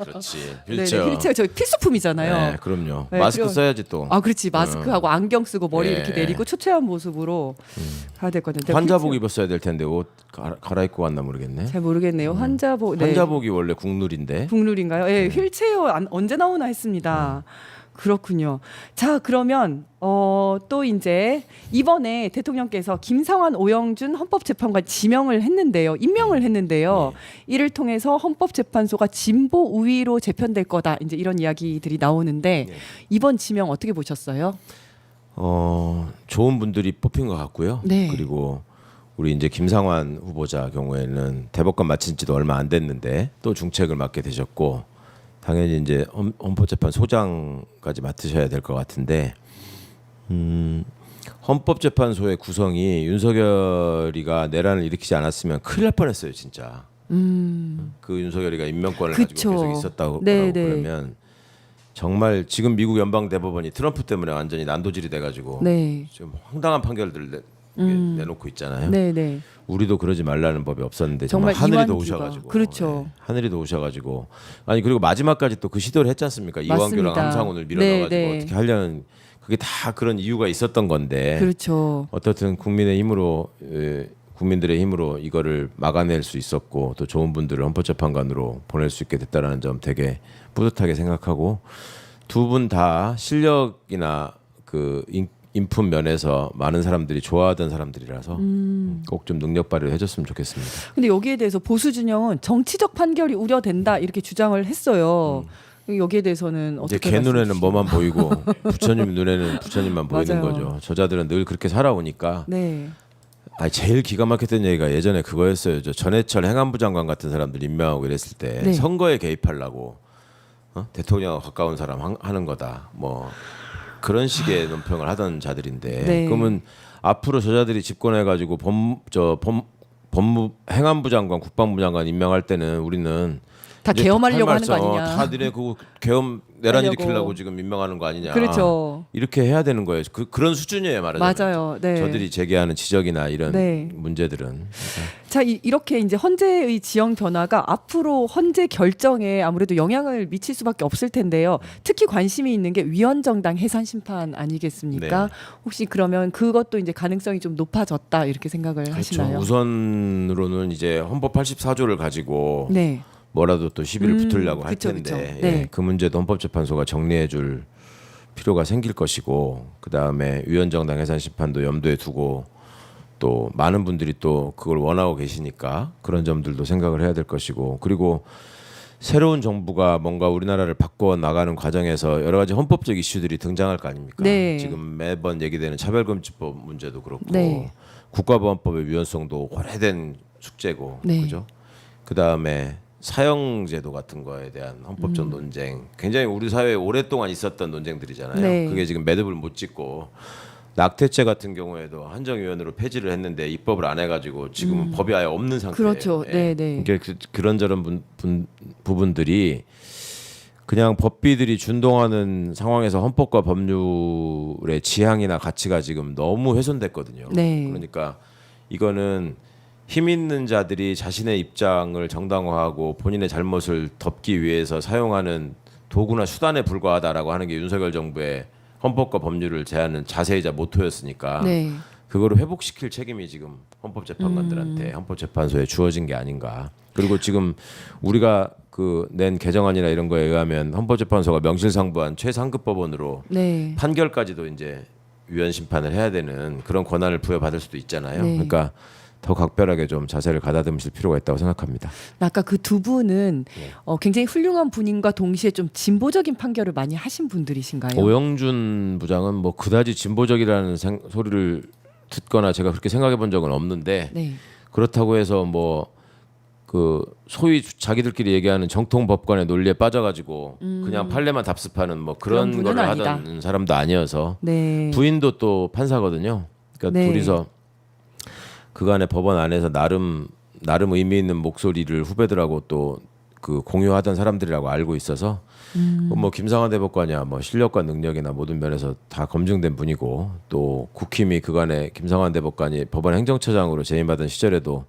Speaker 4: 그렇지. 휠체어.
Speaker 3: 네네, 휠체어 저 필수품이잖아요.
Speaker 4: 네, 그럼요.
Speaker 3: 네,
Speaker 4: 마스크
Speaker 3: 그리고-
Speaker 4: 써야지 또.
Speaker 3: 그렇지. 마스크하고 안경 쓰고 머리
Speaker 4: 예.
Speaker 3: 이렇게 내리고 초췌한 모습으로 가야 될 것 같은데.
Speaker 4: 환자복
Speaker 3: 휠체어-
Speaker 4: 입었어야 될 텐데 옷 갈아입고 왔나 모르겠네.
Speaker 3: 잘 모르겠네요. 환자복. 네.
Speaker 4: 환자복이 원래 국룰인데.
Speaker 3: 국룰인가요? 예, 휠체어 언제 나오나 했습니다. 그렇군요. 자, 그러면 또 이제 이번에 대통령께서 김상환, 오영준 헌법재판관 지명을 했는데요. 임명을 했는데요. 이를 통해서 헌법재판소가 진보 우위로 재편될 거다. 이제 이런 이야기들이 나오는데 이번 지명 어떻게 보셨어요?
Speaker 4: 좋은 분들이 뽑힌 것 같고요.
Speaker 3: 네.
Speaker 4: 그리고 우리 이제 김상환 후보자 경우에는 대법관 마친 지도 얼마 안 됐는데 또 중책을 맡게 되셨고 당연히 이제 헌법재판 소장까지 맡으셔야 될 것 같은데 헌법재판소의 구성이 윤석열이가 내란을 일으키지 않았으면 큰일 날 뻔했어요, 진짜. 그 윤석열이가 임명권을
Speaker 3: 그쵸.
Speaker 4: 가지고 계속 있었다고
Speaker 3: 네, 네.
Speaker 4: 그러면 정말 지금 미국 연방 대법원이 트럼프 때문에 완전히 난도질이 돼가지고
Speaker 3: 네.
Speaker 4: 좀 황당한 판결들을 내놓고 있잖아요.
Speaker 3: 네, 네.
Speaker 4: 우리도 그러지 말라는 법이 없었는데 정말
Speaker 3: 정말
Speaker 4: 하늘이 도
Speaker 3: 이완규가.
Speaker 4: 오셔가지고
Speaker 3: 그렇죠.
Speaker 4: 하늘이 도 오셔가지고 아니 그리고 마지막까지 또 그 시도를 했지 않습니까? 이완규랑
Speaker 3: 맞습니다.
Speaker 4: 함상훈을 밀어넣어가지고
Speaker 3: 네, 네.
Speaker 4: 어떻게 하려는 그게 다 그런 이유가 있었던 건데
Speaker 3: 그렇죠.
Speaker 4: 어떻든 국민의 힘으로 국민들의 힘으로 이거를 막아낼 수 있었고 또 좋은 분들을 헌법재판관으로 보낼 수 있게 됐다라는 점 되게 뿌듯하게 생각하고 두 분 다 실력이나 그 인품 면에서 많은 사람들이 좋아하던 사람들이라서 꼭 좀 능력 발휘를 해줬으면 좋겠습니다.
Speaker 3: 근데 여기에 대해서 보수 진영은 정치적 판결이 우려된다 이렇게 주장을 했어요. 여기에 대해서는
Speaker 4: 이제
Speaker 3: 어떻게
Speaker 4: 걔 눈에는
Speaker 3: 말씀하시나요?
Speaker 4: 뭐만 보이고 부처님 눈에는 부처님만 보이는
Speaker 3: 맞아요.
Speaker 4: 거죠. 저자들은 늘 그렇게 살아오니까.
Speaker 3: 네.
Speaker 4: 제일 기가 막혔던 얘기가 예전에 그거였어요. 저 전해철 행안부 장관 같은 사람들 임명하고 이랬을 때
Speaker 3: 네.
Speaker 4: 선거에 개입하려고 대통령과 가까운 사람 하는 거다. 뭐 그런 식의 논평을 하던 자들인데
Speaker 3: 네.
Speaker 4: 그러면 앞으로 저자들이 집권해가지고 법무 행안부 장관, 국방부 장관 임명할 때는 우리는
Speaker 3: 다
Speaker 4: 이제
Speaker 3: 계엄하려고
Speaker 4: 할
Speaker 3: 하는 거
Speaker 4: 말씀,
Speaker 3: 아니냐.
Speaker 4: 다 니네 그 계엄 내란
Speaker 3: 하려고.
Speaker 4: 일으키려고 지금 임명하는 거 아니냐.
Speaker 3: 그렇죠.
Speaker 4: 이렇게 해야 되는 거예요. 그런 수준이에요, 말하자면.
Speaker 3: 맞아요. 네.
Speaker 4: 저들이 제기하는 지적이나 이런
Speaker 3: 네.
Speaker 4: 문제들은
Speaker 3: 자, 이렇게 이제 헌재의 지형 변화가 앞으로 헌재 결정에 아무래도 영향을 미칠 수밖에 없을 텐데요. 특히 관심이 있는 게 위헌정당 해산 심판 아니겠습니까?
Speaker 4: 네.
Speaker 3: 혹시 그러면 그것도 이제 가능성이 좀 높아졌다 이렇게 생각을 하시나요?
Speaker 4: 우선으로는 이제 헌법 84조를 가지고
Speaker 3: 네.
Speaker 4: 뭐라도 또 시비를 붙으려고 할
Speaker 3: 그쵸,
Speaker 4: 텐데
Speaker 3: 그쵸. 네.
Speaker 4: 그 문제도 헌법재판소가 정리해줄 필요가 생길 것이고 그 다음에 위헌정당 해산 심판도 염두에 두고 또 많은 분들이 또 그걸 원하고 계시니까 그런 점들도 생각을 해야 될 것이고 그리고 새로운 정부가 뭔가 우리나라를 바꿔 나가는 과정에서 여러 가지 헌법적 이슈들이 등장할 거 아닙니까?
Speaker 3: 네.
Speaker 4: 지금 매번 얘기되는 차별금지법 문제도 그렇고
Speaker 3: 네.
Speaker 4: 국가보안법의 위헌성도 오래된 숙제고
Speaker 3: 네.
Speaker 4: 그죠? 그 다음에 사형제도 같은 거에 대한 헌법적 논쟁 굉장히 우리 사회에 오랫동안 있었던 논쟁들이잖아요.
Speaker 3: 네.
Speaker 4: 그게 지금 매듭을 못 짓고 낙태죄 같은 경우에도 한정위원으로 폐지를 했는데 입법을 안 해가지고 지금은 법이 아예 없는 상태예요.
Speaker 3: 그렇죠. 네, 네.
Speaker 4: 그러니까 그런저런 부분들이 그냥 법비들이 준동하는 상황에서 헌법과 법률의 지향이나 가치가 지금 너무 훼손됐거든요.
Speaker 3: 네.
Speaker 4: 그러니까 이거는 힘 있는 자들이 자신의 입장을 정당화하고 본인의 잘못을 덮기 위해서 사용하는 도구나 수단에 불과하다라고 하는 게 윤석열 정부의 헌법과 법률을 제하는 자세이자 모토였으니까
Speaker 3: 네.
Speaker 4: 그거를 회복시킬 책임이 지금 헌법재판관들한테 헌법재판소에 주어진 게 아닌가. 그리고 지금 우리가 그 낸 개정안이나 이런 거에 의하면 헌법재판소가 명실상부한 최상급 법원으로
Speaker 3: 네.
Speaker 4: 판결까지도 이제 위헌 심판을 해야 되는 그런 권한을 부여받을 수도 있잖아요.
Speaker 3: 네.
Speaker 4: 그러니까 더 각별하게 좀 자세를 가다듬으실 필요가 있다고 생각합니다.
Speaker 3: 아까 그 두 분은
Speaker 4: 네.
Speaker 3: 굉장히 훌륭한 분인과 동시에 좀 진보적인 판결을 많이 하신 분들이신가요?
Speaker 4: 오영준 부장은 뭐 그다지 진보적이라는 소리를 듣거나 제가 그렇게 생각해 본 적은 없는데
Speaker 3: 네.
Speaker 4: 그렇다고 해서 뭐 그 소위 자기들끼리 얘기하는 정통 법관의 논리에 빠져가지고 그냥 판례만 답습하는 뭐
Speaker 3: 그런
Speaker 4: 그런
Speaker 3: 분은
Speaker 4: 걸
Speaker 3: 아니다.
Speaker 4: 하던 사람도 아니어서
Speaker 3: 네.
Speaker 4: 부인도 또 판사거든요. 그러니까
Speaker 3: 네.
Speaker 4: 둘이서 그간의 법원 안에서 나름 의미 있는 목소리를 후배들하고 또 그 공유하던 사람들이라고 알고 있어서 뭐 김상환 대법관이야 뭐 실력과 능력이나 모든 면에서 다 검증된 분이고 또 국힘이 그간에 김상환 대법관이 법원 행정처장으로 재임받은 시절에도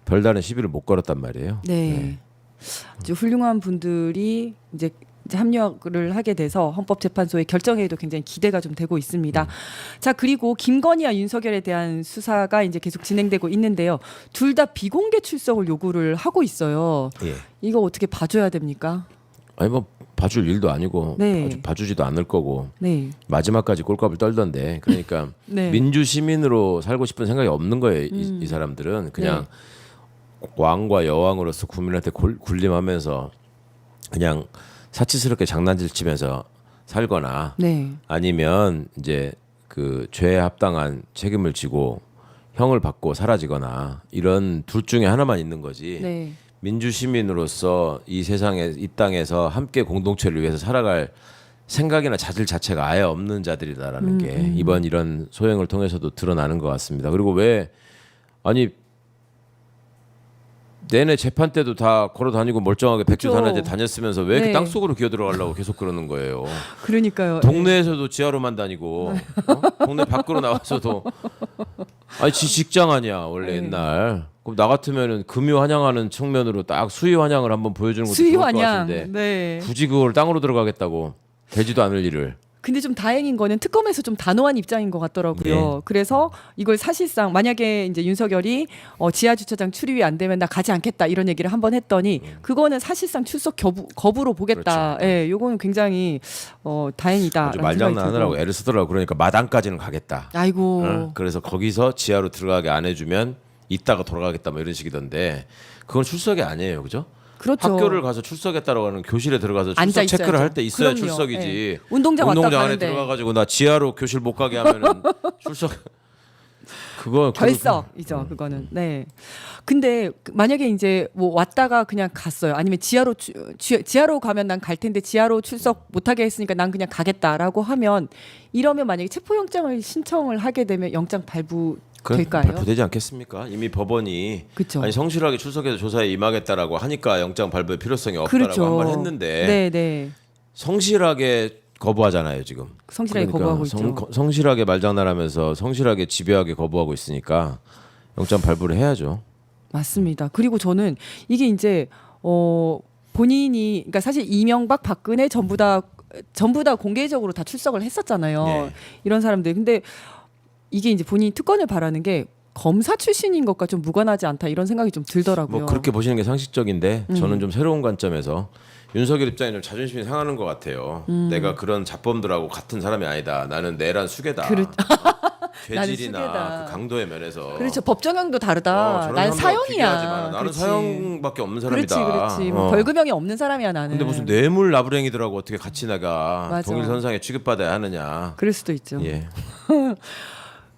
Speaker 4: 별다른 시비를 못 걸었단 말이에요.
Speaker 3: 네. 이제 훌륭한 분들이 이제 합류를 하게 돼서 헌법재판소의 결정에도 굉장히 기대가 좀 되고 있습니다. 자, 그리고 김건희와 윤석열에 대한 수사가 이제 계속 진행되고 있는데요. 둘 다 비공개 출석을 요구를 하고 있어요.
Speaker 4: 예.
Speaker 3: 이거 어떻게 봐줘야 됩니까?
Speaker 4: 아니 뭐 봐줄 일도 아니고
Speaker 3: 네.
Speaker 4: 봐주지도 않을 거고
Speaker 3: 네.
Speaker 4: 마지막까지 꼴값을 떨던데 그러니까
Speaker 3: 네.
Speaker 4: 민주 시민으로 살고 싶은 생각이 없는 거예요. 이 사람들은 그냥 왕과 여왕으로서 국민한테 군림하면서 그냥 사치스럽게 장난질 치면서 살거나
Speaker 3: 네.
Speaker 4: 아니면 이제 그 죄에 합당한 책임을 지고 형을 받고 사라지거나 이런 둘 중에 하나만 있는 거지.
Speaker 3: 네.
Speaker 4: 민주 시민으로서 이 세상에 이 땅에서 함께 공동체를 위해서 살아갈 생각이나 자질 자체가 아예 없는 자들이다라는 게 이번 이런 소행을 통해서도 드러나는 것 같습니다. 그리고 왜 아니 내내 재판 때도 다 걸어 다니고 멀쩡하게 백주산해제 다녔으면서 왜 이렇게
Speaker 3: 네.
Speaker 4: 땅속으로 기어 들어가려고 계속 그러는 거예요.
Speaker 3: 그러니까요.
Speaker 4: 동네에서도 지하로만 다니고 동네 밖으로 나와서도 아니 지 직장 아니야 원래
Speaker 3: 네.
Speaker 4: 옛날. 그럼 나 같으면은 금유 환영하는 측면으로 딱 수위 환영을 한번 보여주는 것도
Speaker 3: 수위
Speaker 4: 좋을 것
Speaker 3: 환영.
Speaker 4: 같은데
Speaker 3: 네.
Speaker 4: 굳이 그걸 땅으로 들어가겠다고 되지도 않을 일을.
Speaker 3: 근데 좀 다행인 거는 특검에서 좀 단호한 입장인 것 같더라고요.
Speaker 4: 네.
Speaker 3: 그래서 이걸 사실상 만약에 이제 윤석열이 지하 주차장 출입이 안 되면 나 가지 않겠다 이런 얘기를 한번 했더니 그거는 사실상 출석 거부로 보겠다.
Speaker 4: 그렇죠.
Speaker 3: 예, 요거는 굉장히 다행이다.
Speaker 4: 아주 말장난하느라고 애를 쓰더라고. 그러니까 마당까지는 가겠다.
Speaker 3: 아이고.
Speaker 4: 어? 그래서 거기서 지하로 들어가게 안 해주면 이따가 돌아가겠다 뭐 이런 식이던데 그건 출석이 아니에요, 그죠?
Speaker 3: 그렇죠.
Speaker 4: 학교를 가서 출석했다고 하는 교실에 들어가서
Speaker 3: 앉아
Speaker 4: 출석 체크를
Speaker 3: 있어야죠.
Speaker 4: 할 때 있어야
Speaker 3: 그럼요.
Speaker 4: 출석이지.
Speaker 3: 예. 운동장 왔다
Speaker 4: 안에
Speaker 3: 가는데.
Speaker 4: 들어가가지고 나 지하로 교실 못 가게 하면은 출석. 그거
Speaker 3: 결석이죠, 그거는. 네. 근데 만약에 이제 뭐 왔다가 그냥 갔어요. 아니면 지하로 가면 난 갈 텐데 지하로 출석 못하게 했으니까 난 그냥 가겠다라고 하면 이러면 만약에 체포영장을 신청을 하게 되면 영장 발부 될까요?
Speaker 4: 발부되지 않겠습니까? 이미 법원이
Speaker 3: 그쵸.
Speaker 4: 아니 성실하게 출석해서 조사에 임하겠다라고 하니까 영장 발부의 필요성이 없다라고
Speaker 3: 그렇죠.
Speaker 4: 한 번 했는데
Speaker 3: 네, 네.
Speaker 4: 성실하게 거부하잖아요 지금.
Speaker 3: 성실하게 거부하고 있죠.
Speaker 4: 성실하게 말장난하면서 성실하게 집요하게 거부하고 있으니까 영장 발부를 해야죠.
Speaker 3: 맞습니다. 그리고 저는 이게 이제 본인이 그러니까 사실 이명박, 박근혜 전부 다 공개적으로 다 출석을 했었잖아요.
Speaker 4: 네.
Speaker 3: 이런 사람들. 근데 이게 이제 본인이 특권을 바라는 게 검사 출신인 것과 좀 무관하지 않다 이런 생각이 좀 들더라고요.
Speaker 4: 뭐 그렇게 보시는 게 상식적인데 저는 좀 새로운 관점에서 윤석열 입장에 좀 자존심이 상하는 것 같아요. 내가 그런 자범들하고 같은 사람이 아니다. 나는 내란 수괴다.
Speaker 3: 나는
Speaker 4: 죄질이나
Speaker 3: 수괴다.
Speaker 4: 그 강도의 면에서.
Speaker 3: 그렇죠. 법정형도 다르다.
Speaker 4: 저런
Speaker 3: 난
Speaker 4: 사람하고 비교하지
Speaker 3: 사형이야.
Speaker 4: 마라. 나는
Speaker 3: 그렇지.
Speaker 4: 사형밖에 없는 사람이다.
Speaker 3: 그렇지. 뭐 벌금형이 없는 사람이야 나는.
Speaker 4: 근데 무슨 뇌물 나부랭이들하고 어떻게 같이 나가
Speaker 3: 맞아.
Speaker 4: 동일 선상에 취급받아야 하느냐.
Speaker 3: 그럴 수도 있죠.
Speaker 4: 예.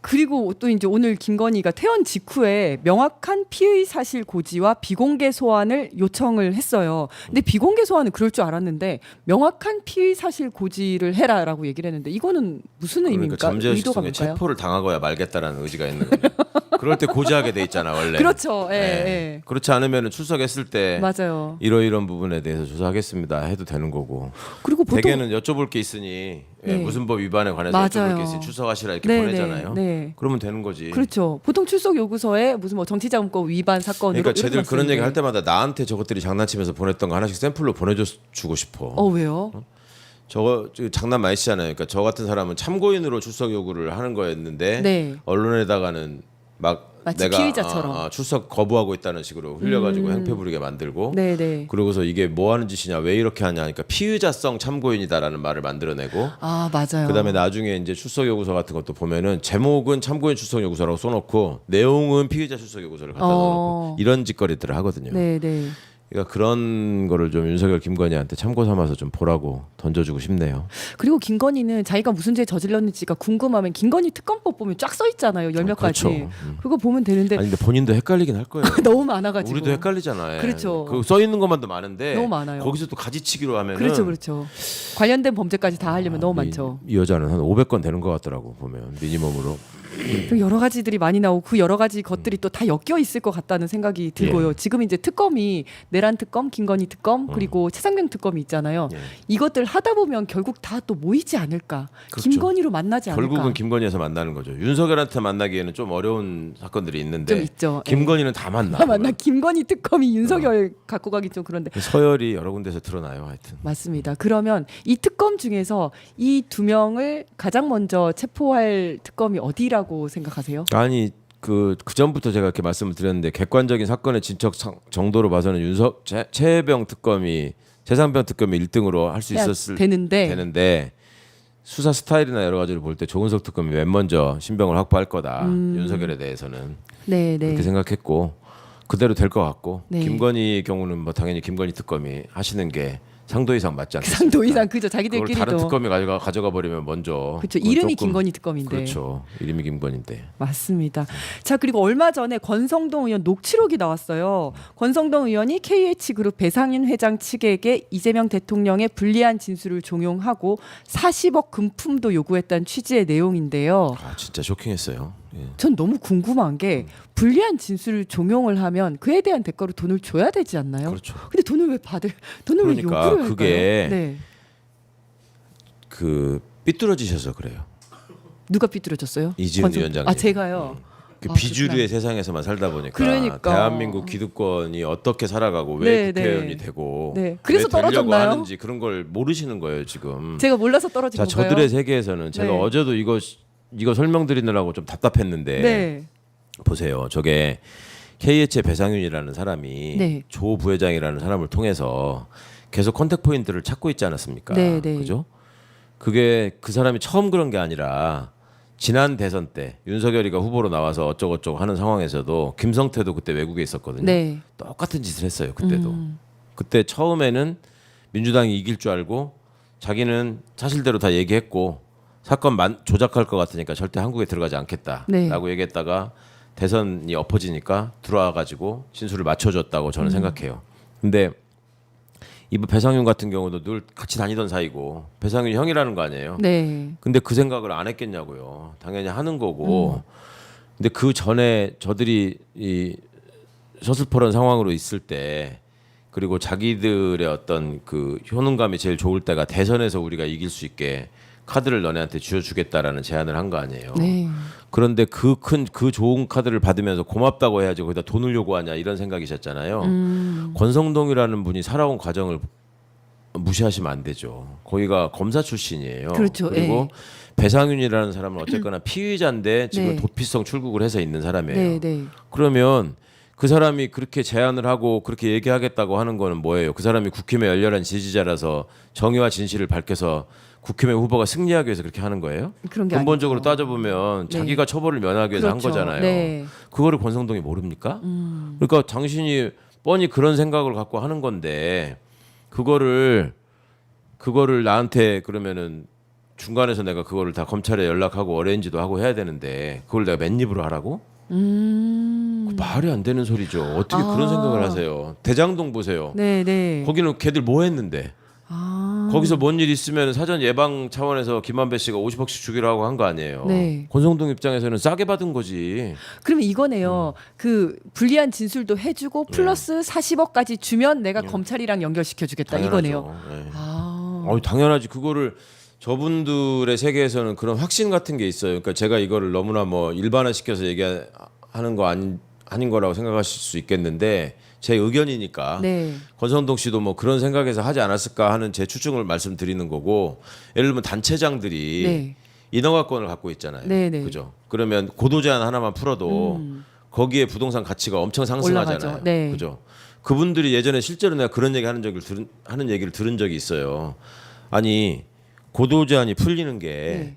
Speaker 3: 그리고 또 이제 오늘 김건희가 퇴원 직후에 명확한 피의 사실 고지와 비공개 소환을 요청을 했어요. 근데 비공개 소환은 그럴 줄 알았는데 명확한 피의 사실 고지를 해라라고 얘기를 했는데 이거는 무슨
Speaker 4: 그러니까
Speaker 3: 의미입니까?
Speaker 4: 잠재의식
Speaker 3: 의도가
Speaker 4: 속에
Speaker 3: 뭘까요?
Speaker 4: 체포를 당하고야 말겠다라는 의지가 있는 거예요. 그럴 때 고지하게 돼 있잖아 원래.
Speaker 3: 그렇죠. 예,
Speaker 4: 예.
Speaker 3: 예.
Speaker 4: 그렇지 않으면 출석했을 때
Speaker 3: 맞아요.
Speaker 4: 이런 부분에 대해서 조사하겠습니다 해도 되는 거고.
Speaker 3: 그리고 보통
Speaker 4: 대개는 여쭤볼 게 있으니 예,
Speaker 3: 네.
Speaker 4: 무슨 법 위반에 관해서
Speaker 3: 맞아요.
Speaker 4: 여쭤볼 게 있으니 출석하시라 이렇게
Speaker 3: 네,
Speaker 4: 보내잖아요.
Speaker 3: 네, 네.
Speaker 4: 그러면 되는 거지.
Speaker 3: 그렇죠. 보통 출석 요구서에 무슨 뭐 정치자금법 위반 사건으로
Speaker 4: 그러니까
Speaker 3: 이렇게
Speaker 4: 쟤들 그런
Speaker 3: 쓰는데.
Speaker 4: 얘기 할 때마다 나한테 저것들이 장난치면서 보냈던 거 하나씩 샘플로 보내주고 싶어.
Speaker 3: 왜요?
Speaker 4: 저거 장난 많이 치잖아요. 그러니까 저 같은 사람은 참고인으로 출석 요구를 하는 거였는데
Speaker 3: 네.
Speaker 4: 언론에다가는 막
Speaker 3: 마치
Speaker 4: 내가
Speaker 3: 피의자처럼.
Speaker 4: 출석 거부하고 있다는 식으로 흘려가지고 행패 부리게 만들고
Speaker 3: 네네.
Speaker 4: 그러고서 이게 뭐 하는 짓이냐 왜 이렇게 하냐 그러니까 피의자성 참고인이다라는 말을 만들어내고
Speaker 3: 아 맞아요.
Speaker 4: 그다음에 나중에 이제 출석 요구서 같은 것도 보면은 제목은 참고인 출석 요구서라고 써놓고 내용은 피의자 출석 요구서를 갖다 넣어놓고 이런 짓거리들을 하거든요.
Speaker 3: 네네.
Speaker 4: 그러니까 그런 거를 좀 윤석열 김건희한테 참고 삼아서 좀 보라고 던져주고 싶네요.
Speaker 3: 그리고 김건희는 자기가 무슨 죄 저질렀는지가 궁금하면 김건희 특검법 보면 쫙 써 있잖아요. 10몇 가지.
Speaker 4: 그렇죠.
Speaker 3: 그거 보면 되는데
Speaker 4: 아니 근데 본인도 헷갈리긴 할 거예요.
Speaker 3: 너무 많아가지고.
Speaker 4: 우리도 헷갈리잖아요.
Speaker 3: 그렇죠.
Speaker 4: 그써 있는 것만도 많은데
Speaker 3: 너무 많아요.
Speaker 4: 거기서 또 가지치기로 하면은
Speaker 3: 그렇죠, 그렇죠. 관련된 범죄까지 다 하려면 너무 많죠.
Speaker 4: 이 여자는 한 500건 되는 것 같더라고 보면 미니멈으로.
Speaker 3: 그 여러 가지들이 많이 나오고 그 여러 가지 것들이 또 다 엮여 있을 것 같다는 생각이 들고요.
Speaker 4: 예.
Speaker 3: 지금 이제 특검이 내란 특검, 김건희 특검 그리고 최상병 특검이 있잖아요.
Speaker 4: 예.
Speaker 3: 이것들 하다 보면 결국 다 또 모이지 않을까.
Speaker 4: 그렇죠.
Speaker 3: 김건희로 만나지 않을까.
Speaker 4: 결국은 김건희에서 만나는 거죠. 윤석열한테 만나기에는 좀 어려운 사건들이 있는데
Speaker 3: 좀 있죠.
Speaker 4: 김건희는 다 만나.
Speaker 3: 아, 맞나 김건희 특검이 윤석열 갖고 가기 좀 그런데
Speaker 4: 서열이 여러 군데서 드러나요. 하여튼.
Speaker 3: 맞습니다. 그러면 이 특검 중에서 이 두 명을 가장 먼저 체포할 특검이 어디라고 생각하세요?
Speaker 4: 아니 그 전부터 제가 이렇게 말씀을 드렸는데 객관적인 사건의 진척 정도로 봐서는 최혜병 특검이 최상병 특검이 1등으로 할 수 있었을 되는데 수사 스타일이나 여러 가지를 볼 때 조은석 특검이 맨 먼저 신병을 확보할 거다. 윤석열에 대해서는
Speaker 3: 네, 네.
Speaker 4: 그렇게 생각했고 그대로 될 것 같고
Speaker 3: 네.
Speaker 4: 김건희 경우는 뭐 당연히 김건희 특검이 하시는 게 상도 이상 맞지 않겠습니까?
Speaker 3: 상도 이상 그죠.
Speaker 4: 그걸
Speaker 3: 자기들끼리도
Speaker 4: 다른 특검이 가져가 버리면 먼저
Speaker 3: 그렇죠.
Speaker 4: 그건
Speaker 3: 이름이
Speaker 4: 조금-
Speaker 3: 김건희 특검인데.
Speaker 4: 그렇죠. 이름이 김건희인데.
Speaker 3: 맞습니다. 자, 그리고 얼마 전에 권성동 의원 녹취록이 나왔어요. 권성동 의원이 KH그룹 배상윤 회장 측에게 이재명 대통령의 불리한 진술을 종용하고 40억 금품도 요구했다는 취지의 내용인데요.
Speaker 4: 아 진짜 쇼킹했어요. 예.
Speaker 3: 전 너무 궁금한 게 불리한 진술을 종용을 하면 그에 대한 대가로 돈을 줘야 되지 않나요?
Speaker 4: 그렇죠.
Speaker 3: 근데 돈을 왜
Speaker 4: 그러니까
Speaker 3: 요구를 할까요?
Speaker 4: 그게
Speaker 3: 네.
Speaker 4: 그 삐뚤어지셔서 그래요.
Speaker 3: 누가 삐뚤어졌어요?
Speaker 4: 이지은 위원장님.
Speaker 3: 아, 제가요.
Speaker 4: 그
Speaker 3: 아,
Speaker 4: 비주류의 세상에서만 살다 보니까
Speaker 3: 그러니까.
Speaker 4: 대한민국 기득권이 어떻게 살아가고 왜
Speaker 3: 네,
Speaker 4: 국회의원이
Speaker 3: 네.
Speaker 4: 되고
Speaker 3: 네. 그래서
Speaker 4: 왜 되려고
Speaker 3: 떨어졌나요?
Speaker 4: 하는지 그런 걸 모르시는 거예요 지금.
Speaker 3: 제가 몰라서 떨어진
Speaker 4: 자
Speaker 3: 건가요?
Speaker 4: 저들의 세계에서는 제가
Speaker 3: 네.
Speaker 4: 어제도 이거 설명드리느라고 좀 답답했는데
Speaker 3: 네.
Speaker 4: 보세요. 저게 KH의 배상윤이라는 사람이
Speaker 3: 네.
Speaker 4: 조 부회장이라는 사람을 통해서 계속 컨택 포인트를 찾고 있지 않았습니까?
Speaker 3: 네, 네.
Speaker 4: 그죠? 그게 그 사람이 처음 그런 게 아니라 지난 대선 때 윤석열이가 후보로 나와서 어쩌고저쩌고 하는 상황에서도 김성태도 그때 외국에 있었거든요.
Speaker 3: 네.
Speaker 4: 똑같은 짓을 했어요. 그때도. 그때 처음에는 민주당이 이길 줄 알고 자기는 사실대로 다 얘기했고 사건 조작할 것 같으니까 절대 한국에 들어가지 않겠다라고
Speaker 3: 네.
Speaker 4: 얘기했다가 대선이 엎어지니까 들어와가지고 진술을 맞춰줬다고 저는 생각해요. 근데 이 배상윤 같은 경우도 늘 같이 다니던 사이고 배상윤이 형이라는 거 아니에요.
Speaker 3: 네.
Speaker 4: 근데 그 생각을 안 했겠냐고요. 당연히 하는 거고. 근데 그 전에 저들이 이 서슬퍼런 상황으로 있을 때 그리고 자기들의 어떤 그 효능감이 제일 좋을 때가 대선에서 우리가 이길 수 있게 카드를 너네한테 쥐어주겠다라는 제안을 한 거 아니에요.
Speaker 3: 네.
Speaker 4: 그런데 그 좋은 카드를 받으면서 고맙다고 해야지 거기다 돈을 요구하냐 이런 생각이셨잖아요. 권성동이라는 분이 살아온 과정을 무시하시면 안 되죠. 거기가 검사 출신이에요.
Speaker 3: 그렇죠.
Speaker 4: 그리고
Speaker 3: 예.
Speaker 4: 배상윤이라는 사람은 어쨌거나 피의자인데 지금
Speaker 3: 네.
Speaker 4: 도피성 출국을 해서 있는 사람이에요.
Speaker 3: 네, 네.
Speaker 4: 그러면 그 사람이 그렇게 제안을 하고 그렇게 얘기하겠다고 하는 거는 뭐예요? 그 사람이 국힘의 열렬한 지지자라서 정의와 진실을 밝혀서 국힘의 후보가 승리하기 위해서 그렇게 하는 거예요?
Speaker 3: 그런 게
Speaker 4: 근본적으로
Speaker 3: 아니죠.
Speaker 4: 따져보면
Speaker 3: 네.
Speaker 4: 자기가 처벌을 면하기 위해서
Speaker 3: 그렇죠.
Speaker 4: 한 거잖아요.
Speaker 3: 네.
Speaker 4: 그거를 권성동이 모릅니까? 그러니까 당신이 뻔히 그런 생각을 갖고 하는 건데 그거를 나한테 그러면은 중간에서 내가 그거를 다 검찰에 연락하고 어레인지도 하고 해야 되는데 그걸 내가 맨입으로 하라고? 그 말이 안 되는 소리죠. 어떻게 그런 생각을 하세요? 대장동 보세요.
Speaker 3: 네, 네.
Speaker 4: 거기는 걔들 뭐 했는데?
Speaker 3: 아.
Speaker 4: 거기서 뭔 일 있으면 사전 예방 차원에서 김한배 씨가 50억씩 주기로 하고 한 거 아니에요.
Speaker 3: 네.
Speaker 4: 권성동 입장에서는 싸게 받은 거지.
Speaker 3: 그러면 이거네요. 그 불리한 진술도 해주고 플러스 40억까지 주면 내가 검찰이랑 연결시켜 주겠다 이거네요.
Speaker 4: 네.
Speaker 3: 아.
Speaker 4: 당연하지. 그거를 저분들의 세계에서는 그런 확신 같은 게 있어요. 그러니까 제가 이거를 너무나 뭐 일반화시켜서 얘기하는 거 아닌 거라고 생각하실 수 있겠는데 제 의견이니까
Speaker 3: 네.
Speaker 4: 권성동 씨도 뭐 그런 생각에서 하지 않았을까 하는 제 추측을 말씀드리는 거고 예를 들면 단체장들이
Speaker 3: 네.
Speaker 4: 인허가권을 갖고 있잖아요.
Speaker 3: 네, 네.
Speaker 4: 그죠? 그러면 고도 제한 하나만 풀어도 거기에 부동산 가치가 엄청 상승하잖아요.
Speaker 3: 올라가죠. 네.
Speaker 4: 그죠? 그분들이 예전에 실제로 내가 그런 얘기 하는 얘기를 들은 적이 있어요. 아니 고도 제한이 풀리는 게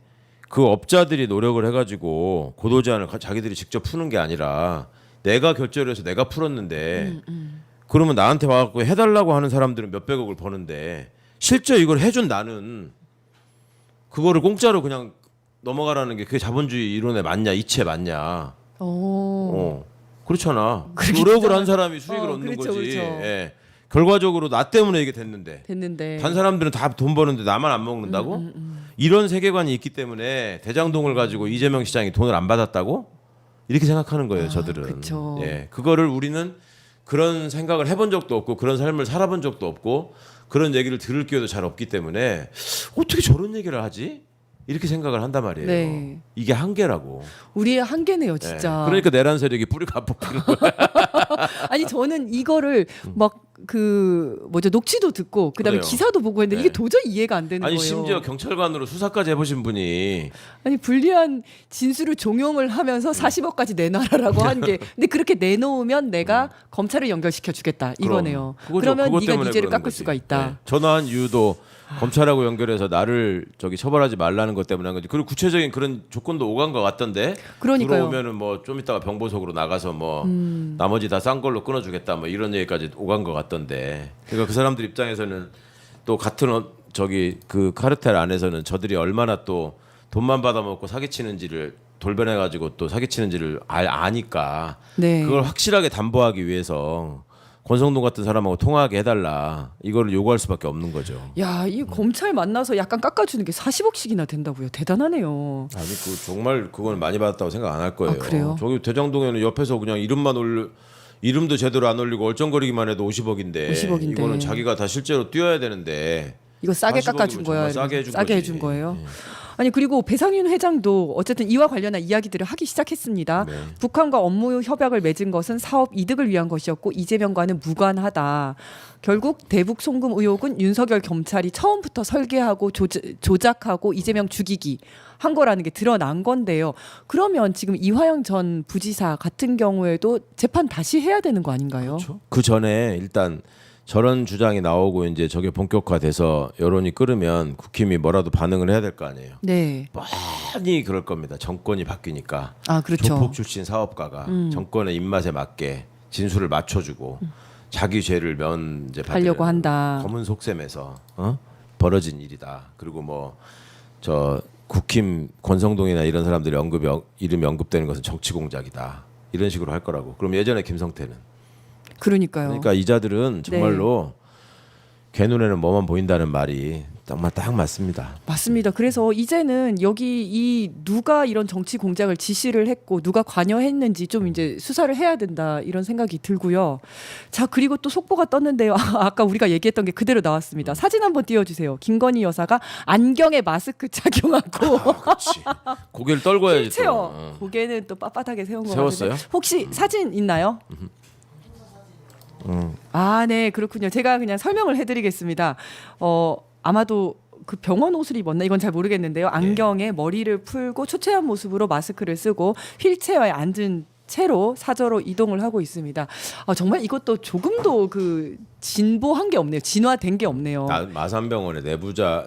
Speaker 4: 그
Speaker 3: 네.
Speaker 4: 업자들이 노력을 해가지고 고도 제한을 자기들이 직접 푸는 게 아니라 내가 결제를 해서 내가 풀었는데 그러면 나한테 와갖고 해달라고 하는 사람들은 몇백억을 버는데 실제 이걸 해준 나는 그거를 공짜로 그냥 넘어가라는 게 그게 자본주의 이론에 맞냐 이치에 맞냐?
Speaker 3: 오.
Speaker 4: 그렇잖아.
Speaker 3: 그렇게
Speaker 4: 노력을
Speaker 3: 되잖아요.
Speaker 4: 한 사람이 수익을 얻는
Speaker 3: 그렇죠,
Speaker 4: 거지.
Speaker 3: 그렇죠.
Speaker 4: 예. 결과적으로 나 때문에 이게 됐는데.
Speaker 3: 됐는데.
Speaker 4: 다른 사람들은 다 돈 버는데 나만 안 먹는다고? 이런 세계관이 있기 때문에 대장동을 가지고 이재명 시장이 돈을 안 받았다고? 이렇게 생각하는 거예요, 저들은.
Speaker 3: 그쵸.
Speaker 4: 예. 그거를 우리는 그런 생각을 해본 적도 없고 그런 삶을 살아본 적도 없고 그런 얘기를 들을 기회도 잘 없기 때문에 어떻게 저런 얘기를 하지? 이렇게 생각을 한단 말이에요.
Speaker 3: 네.
Speaker 4: 이게 한계라고.
Speaker 3: 우리의 한계네요,
Speaker 4: 예.
Speaker 3: 진짜.
Speaker 4: 그러니까 내란 세력이 뿌리가 안 뽑히는 거야.
Speaker 3: 아니 저는 이거를 막 그 뭐죠 녹취도 듣고 그다음에
Speaker 4: 그래요.
Speaker 3: 기사도 보고 했는데 이게
Speaker 4: 네.
Speaker 3: 도저히 이해가 안 되는
Speaker 4: 아니
Speaker 3: 거예요.
Speaker 4: 심지어 경찰관으로 수사까지 해보신 분이
Speaker 3: 아니 불리한 진술을 종용을 하면서 40억까지 내놔라라고 한 게 근데 그렇게 내놓으면 내가 검찰을 연결시켜 주겠다 이거네요. 그러면
Speaker 4: 그것
Speaker 3: 네가
Speaker 4: 때문에
Speaker 3: 유죄를
Speaker 4: 그러는
Speaker 3: 깎을
Speaker 4: 거지.
Speaker 3: 수가 있다.
Speaker 4: 네. 전화한 이유도 검찰하고 연결해서 나를 처벌하지 말라는 것 때문에 한 거지. 그리고 구체적인 그런 조건도 오간 것 같던데.
Speaker 3: 그러니까요.
Speaker 4: 들어오면은 뭐 좀 이따가 병보석으로 나가서 뭐 나머지 다 싼 걸로 끊어주겠다 뭐 이런 얘기까지 오간 것 같던데. 그러니까 그 사람들 입장에서는 또 같은 저기 그 카르텔 안에서는 저들이 얼마나 또 돈만 받아먹고 사기치는지를 돌변해가지고 또 사기치는지를 아니까
Speaker 3: 네.
Speaker 4: 그걸 확실하게 담보하기 위해서 권성동 같은 사람하고 통화하게 해달라 이거를 요구할 수밖에 없는 거죠.
Speaker 3: 야, 이 검찰 만나서 약간 깎아주는 게 40억씩이나 된다고요. 대단하네요.
Speaker 4: 아니 그 정말 그건 많이 받았다고 생각 안 할 거예요.
Speaker 3: 아, 그래요?
Speaker 4: 저기 대장동에는 옆에서 그냥 이름도 제대로 안 올리고 얼쩡거리기만 해도 50억인데
Speaker 3: 50억인데.
Speaker 4: 이거는 자기가 다 실제로 뛰어야 되는데
Speaker 3: 이거 싸게
Speaker 4: 40억이면
Speaker 3: 깎아준 거야.
Speaker 4: 정말 싸게 해준 거지.
Speaker 3: 거예요.
Speaker 4: 예.
Speaker 3: 아니 그리고 배상윤 회장도 어쨌든 이와 관련한 이야기들을 하기 시작했습니다.
Speaker 4: 네.
Speaker 3: 북한과 업무 협약을 맺은 것은 사업 이득을 위한 것이었고 이재명과는 무관하다. 결국 대북 송금 의혹은 윤석열 검찰이 처음부터 설계하고 조작하고 이재명 죽이기 한 거라는 게 드러난 건데요. 그러면 지금 이화영 전 부지사 같은 경우에도 재판 다시 해야 되는 거 아닌가요?
Speaker 4: 그 전에 일단 저런 주장이 나오고 이제 저게 본격화돼서 여론이 끓으면 국힘이 뭐라도 반응을 해야 될 거 아니에요.
Speaker 3: 네.
Speaker 4: 많이 그럴 겁니다. 정권이 바뀌니까
Speaker 3: 아 그렇죠.
Speaker 4: 조폭 출신 사업가가 정권의 입맛에 맞게 진술을 맞춰주고 자기 죄를 면제받으려고
Speaker 3: 하려고 한다.
Speaker 4: 검은 속셈에서 벌어진 일이다. 그리고 뭐 저 국힘 권성동이나 이런 사람들이 이름이 언급되는 것은 정치 공작이다. 이런 식으로 할 거라고. 그럼 예전에 김성태는
Speaker 3: 그러니까요.
Speaker 4: 그러니까 이자들은 정말로 개 눈에는 뭐만 보인다는 말이 정말 딱 맞습니다.
Speaker 3: 맞습니다. 그래서 이제는 여기 이 누가 이런 정치 공작을 지시를 했고 누가 관여했는지 좀 이제 수사를 해야 된다 이런 생각이 들고요. 자 그리고 또 속보가 떴는데요. 아까 우리가 얘기했던 게 그대로 나왔습니다. 사진 한번 띄워주세요. 김건희 여사가 안경에 마스크 착용하고
Speaker 4: 그렇지. 고개를 떨궈야지.
Speaker 3: 실체요. 고개는 또 빳빳하게 세운 거
Speaker 4: 세웠어요?
Speaker 3: 같은데 혹시 사진 있나요? 아, 네, 그렇군요. 제가 그냥 설명을 해드리겠습니다. 아마도 그 병원 옷을 입었나 이건 잘 모르겠는데요. 안경에 머리를 풀고 초췌한 모습으로 마스크를 쓰고 휠체어에 앉은 채로 사저로 이동을 하고 있습니다. 정말 이것도 조금도 그 진보한 게 없네요. 진화된 게 없네요.
Speaker 4: 마산병원의